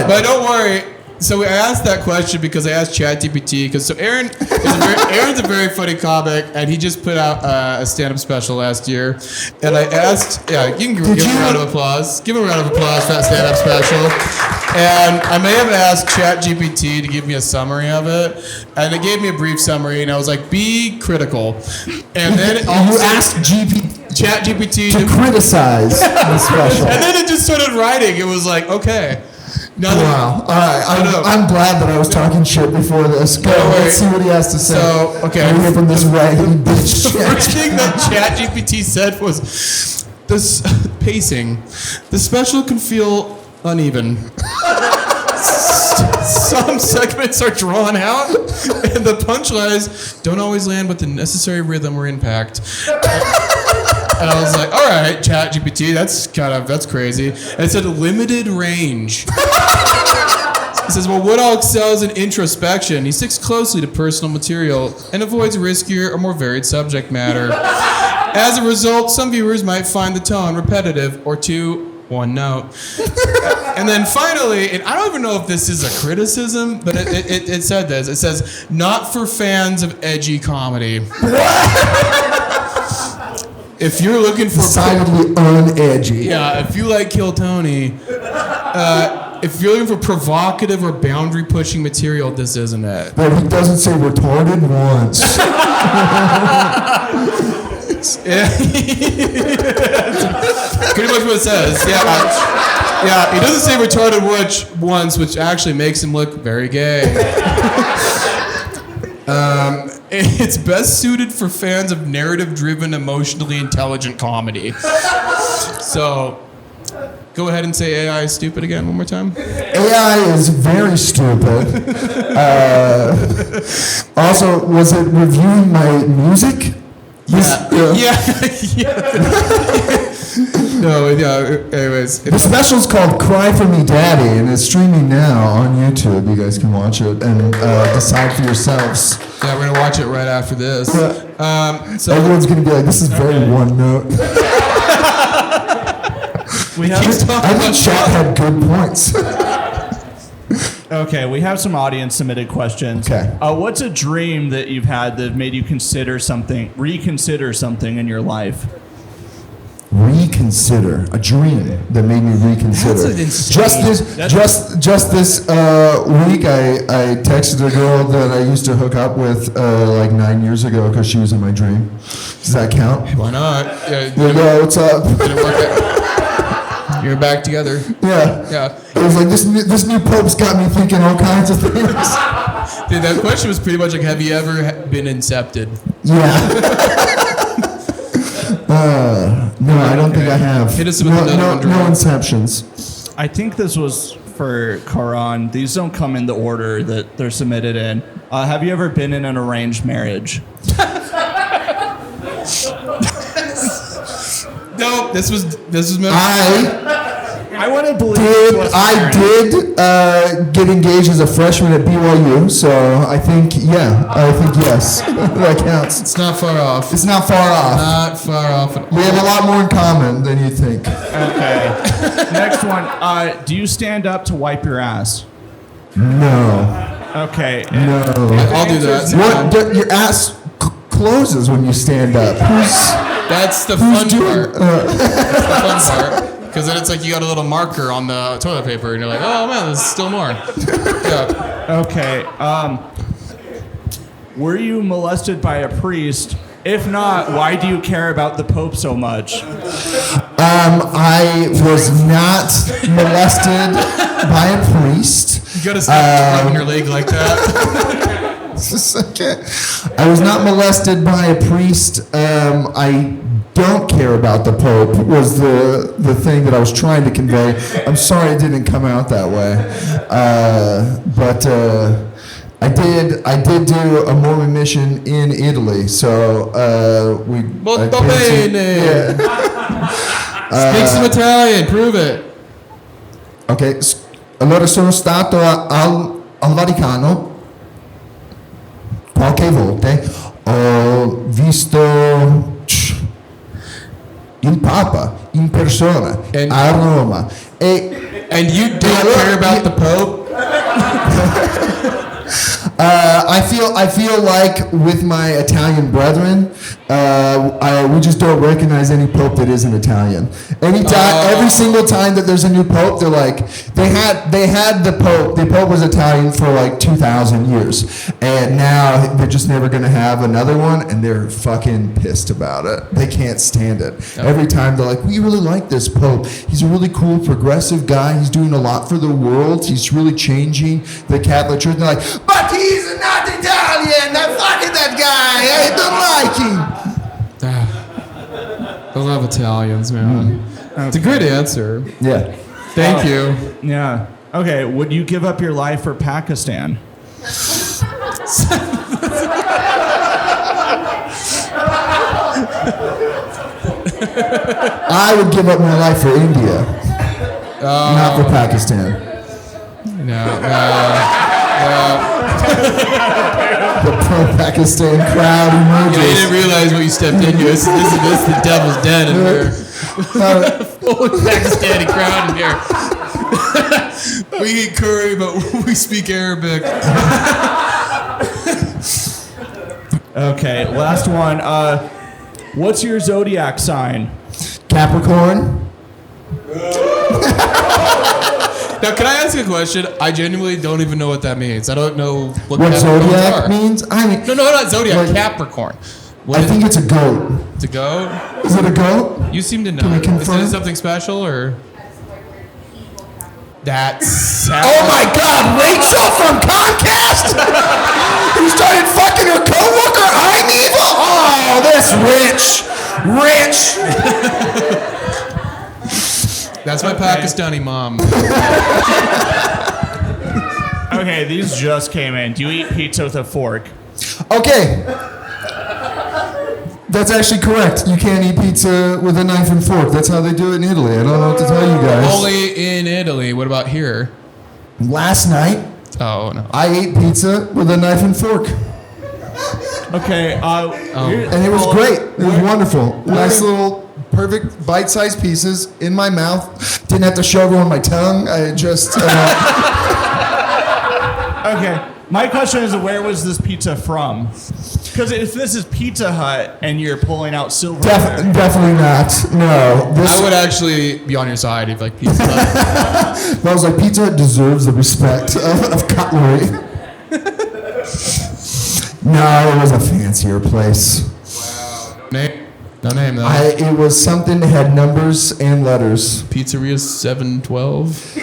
But don't worry. So I asked that question because I asked ChatGPT because Aaron's a very funny comic, and he just put out a stand-up special last year. And I asked, you can give him a round of applause. Give him a round of applause for that stand-up special. And I may have asked ChatGPT to give me a summary of it, and it gave me a brief summary, and I was like, be critical. And then you asked ChatGPT to criticize the special. And then it just started writing. It was like, okay. Wow. All right. I'm glad that I was talking shit before this. Go. Let's see what he has to say. So, okay. We'll hear from this raggedy bitch. The first thing that ChatGPT said was this pacing. The special can feel uneven. Some segments are drawn out, and the punchlines don't always land with the necessary rhythm or impact. And I was like, all right, ChatGPT, that's crazy. And it said limited range. It says, well, Woodall excels in introspection. He sticks closely to personal material and avoids riskier or more varied subject matter. As a result, some viewers might find the tone repetitive or too one note. And then finally, and I don't even know if this is a criticism, but it said this. It says, not for fans of edgy comedy. If you're looking for decidedly unedgy. Yeah, if you like Kill Tony, if you're looking for provocative or boundary pushing material, this isn't it. But he doesn't say retarded once. Pretty much what it says. Yeah, he doesn't say retarded once, which actually makes him look very gay. It's best suited for fans of narrative-driven, emotionally intelligent comedy. So, go ahead and say AI is stupid again one more time. AI is very stupid. Also, was it reviewing my music? No, anyways. The special's called Cry For Me Daddy, and it's streaming now on YouTube. You guys can watch it and decide for yourselves. Yeah, we're going to watch it right after this. So everyone's going to be like, this is very one note. I think chat had good points. Okay, we have some audience submitted questions. Okay. What's a dream that you've had that made you reconsider something in your life? Reconsider a dream that made me reconsider. Just this week, I texted a girl that I used to hook up with like 9 years ago because she was in my dream. Does that count? Why not? Yeah, what's up? Didn't work out. You're back together. Yeah. It was like this new Pope's got me thinking all kinds of things. Dude, that question was pretty much like, have you ever been incepted? Yeah. No, I don't think I have. Hit us with another one. No inceptions. I think this was for Karan. These don't come in the order that they're submitted in. Have you ever been in an arranged marriage? No, this was I want to believe I did get engaged as a freshman at BYU, so I think yes, that counts. It's not far off. It's not far off. Not far off at all. We have a lot more in common than you think. Okay. Next one. Do you stand up to wipe your ass? No. Okay. No. I'll do that. What? Your ass closes when you stand up. That's the fun part. That's the fun part. Because then it's like you got a little marker on the toilet paper, and you're like, oh man, there's still more. Yeah. Okay. Were you molested by a priest? If not, why do you care about the Pope so much? I was not molested by a priest. You gotta stop grabbing your leg like that. I was not molested by a priest. I don't care about the Pope was the thing that I was trying to convey. I'm sorry it didn't come out that way. But I did do a Mormon mission in Italy. So we Molto bene. Speak some Italian, prove it. Ok, allora sono stato al Vaticano qualche volte, ho visto il Papa in persona a Roma. And you don't care about the Pope? I feel like with my Italian brethren, we just don't recognize any pope that isn't Italian. Every single time that there's a new pope, they're like, they had the pope. The pope was Italian for like 2,000 years, and now they're just never gonna have another one, and they're fucking pissed about it. They can't stand it. Every time they're like, we really like this pope. He's a really cool, progressive guy. He's doing a lot for the world. He's really changing the Catholic Church. And they're like, but he's not Italian. I'm fucking that guy. I don't like him. I love Italians, man. It's a great answer. Yeah. Thank you. Yeah. Okay. Would you give up your life for Pakistan? I would give up my life for India, not for Pakistan. No. The pro-Pakistan crowd You didn't emerges. realize what you stepped into. This is the devil's den in here. Full Pakistani crowd in here. We eat curry, but we speak Arabic. Okay. Last one. What's your zodiac sign? Capricorn. Now, can I ask a question? I genuinely don't even know what that means. I don't know what What Capricorns zodiac are. means? I mean, No, not zodiac. Like- Capricorn. What I is think it's a goat. to go? Is it a goat? You seem to know. Can we Is confirm? it something special or? That's. Oh my God, Rachel from Comcast! Who started fucking her coworker? I'm evil. Oh, this rich. That's my Pakistani mom. Okay. These just came in. Do you eat pizza with a fork? Okay. That's actually correct. You can't eat pizza with a knife and fork. That's how they do it in Italy. I don't know what to tell you guys. Only in Italy. What about here? Last night, Oh no. I ate pizza with a knife and fork. Okay. And it was great. It was wonderful. Nice little, perfect, bite-sized pieces in my mouth. Didn't have to shove it on my tongue. I just... Okay. My question is, where was this pizza from? Because if this is Pizza Hut and you're pulling out silverware, definitely not. No. This, I would actually be on your side if like pizza. I was like, Pizza Hut deserves the respect of cutlery. No, it was a fancier place. Name? No name though. It was something that had numbers and letters. Pizzeria 712.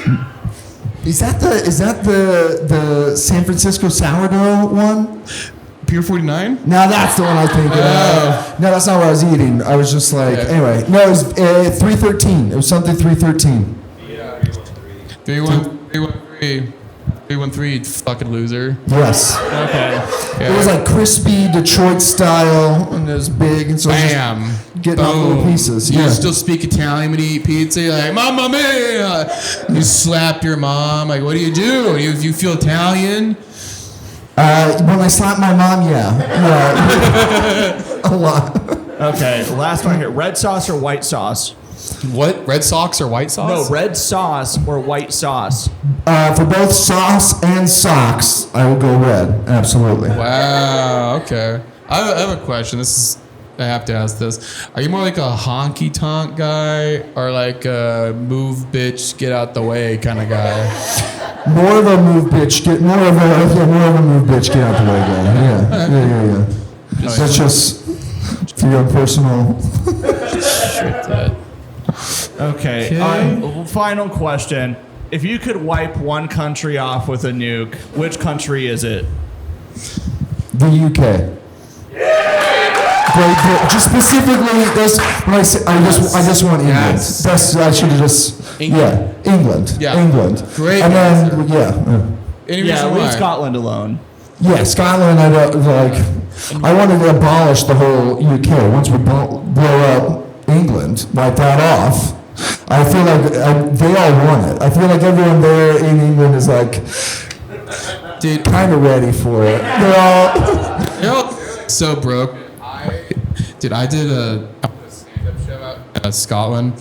Is that the San Francisco sourdough one? Pier 49. No, that's the one I was thinking of. No, that's not what I was eating. I was just like, Okay. anyway. No, it was 313. It was something 313. 313. 313, fucking loser. Yes. okay. It was like crispy Detroit style, and it was big, and so it was Bam. just getting out little pieces. You Yeah. still speak Italian when you eat pizza. You're like, Mamma mia! You slap your mom. Like, what do? You feel Italian? When I slapped my mom, yeah. A lot. Okay. Last one here. Red sauce or white sauce? What? Red socks or white sauce? No, red sauce or white sauce. For both sauce and socks, I will go red. Absolutely. Wow. Okay. I have a question. I have to ask this. Are you more like a honky tonk guy or like a move bitch, get out the way kind of guy? More of a move bitch. More of a move bitch. Get out the way, guy. Yeah. That's just for your personal. Okay. Final question. If you could wipe one country off with a nuke, which country is it? The UK. Just specifically, that's when I say, I just want England. Yes. That's I should have just England. England. Yeah. England. Great And answer. then Any Yeah, reason leave why? Scotland alone. Scotland. I wanted to abolish the whole UK. Once we blow up England, wipe that off. I feel like they all want it. I feel like everyone there in England is like, Dude, kind of ready for it. They're all so broke. I did a stand-up show out in Scotland,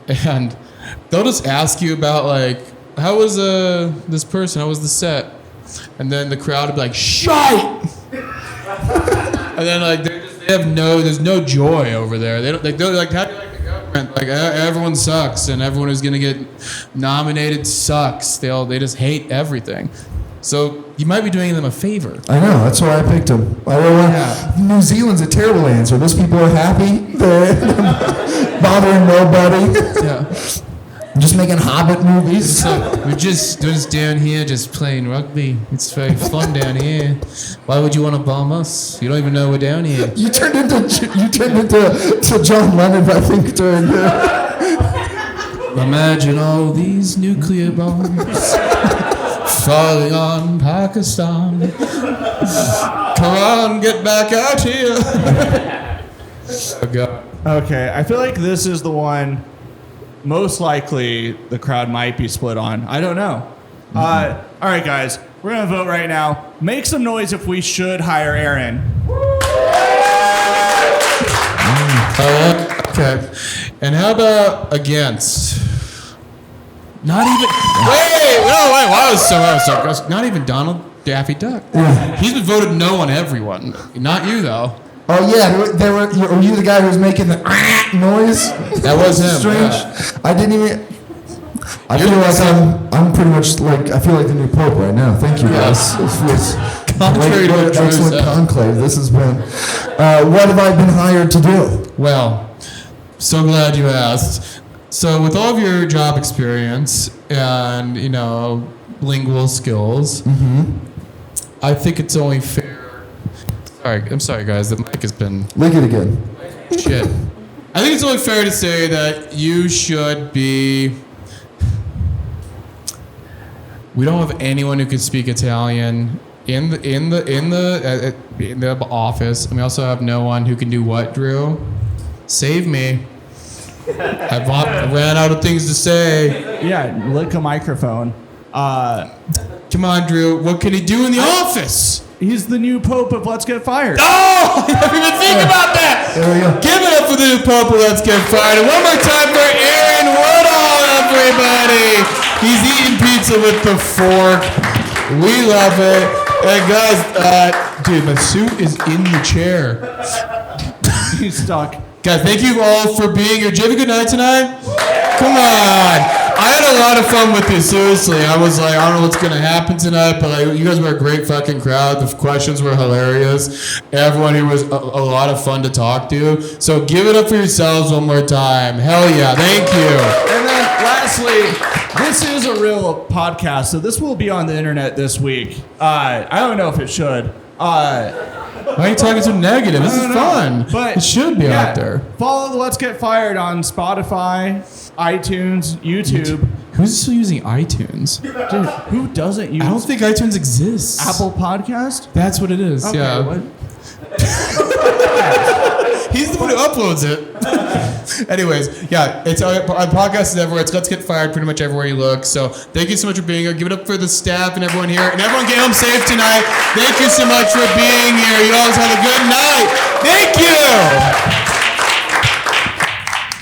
and they'll just ask you about like, how was this person? How was the set? And then the crowd would be like, shite! And then like there's no joy over there. They're like, how do you like the government? Like everyone sucks, and everyone who's gonna get nominated sucks. They just hate everything. So you might be doing them a favor. I know, that's why I picked them. New Zealand's a terrible answer. Those people are happy. They're bothering nobody. Yeah. Just making Hobbit movies. So we're just down here, just playing rugby. It's very fun down here. Why would you want to bomb us? You don't even know we're down here. You turned into John Lennon, I think, during the... Imagine all these nuclear bombs falling on Pakistan. Come on, get back out here. Oh God. Okay, I feel like this is the one most likely the crowd might be split on. I don't know. All right, guys, we're going to vote right now. Make some noise if we should hire Aaron. Okay. And how about against? Not even. Wait. Why was so not even Donald Daffy Duck. He's been voted no on everyone. Not you though. Oh yeah, were you the guy who was making the noise? That was him. Strange. Yeah. I didn't even. I feel like I'm pretty much like I feel like the new pope right now. Thank you guys. This was Contrary to what Drew excellent said. conclave. This has been. What have I been hired to do? Well, so glad you asked. So with all of your job experience and lingual skills, I think it's only fair. I'm sorry, guys. The mic has been Lick it again. shit. I think it's only fair to say that you should be. We don't have anyone who can speak Italian in the office, and we also have no one who can do what, Drew? Save me. I ran out of things to say. Yeah, lick a microphone. Come on, Drew. What can he do in the office? He's the new pope of Let's Get Fired. Oh! I didn't even think about that! There we go. Give it up for the new Pope. Let's get fired. And one more time for Aaron Woodall, everybody. He's eating pizza with the fork. We love it. And guys, dude, my suit is in the chair. He's stuck. Guys, thank you all for being here. Did you have a good night tonight? Come on. I had a lot of fun with you, seriously. I was like, I don't know what's going to happen tonight, but like, you guys were a great fucking crowd. The questions were hilarious. Everyone here was a lot of fun to talk to. So give it up for yourselves one more time. Hell yeah. Thank you. And then lastly, this is a real podcast, so this will be on the internet this week. I don't know if it should. Why are you talking so negative? This is fun. But it should be out there. Follow the Let's Get Fired on Spotify, iTunes, YouTube. Who's still using iTunes? Dude, who doesn't use I don't think iTunes exists. Apple Podcast? That's what it is. Okay, yeah. what? He's the one who uploads it. Anyways, yeah, it's our podcast is everywhere. It's Let's Get Fired pretty much everywhere you look. So thank you so much for being here. Give it up for the staff and everyone here. And everyone get home safe tonight. Thank you so much for being here. You always have a good night. Thank you.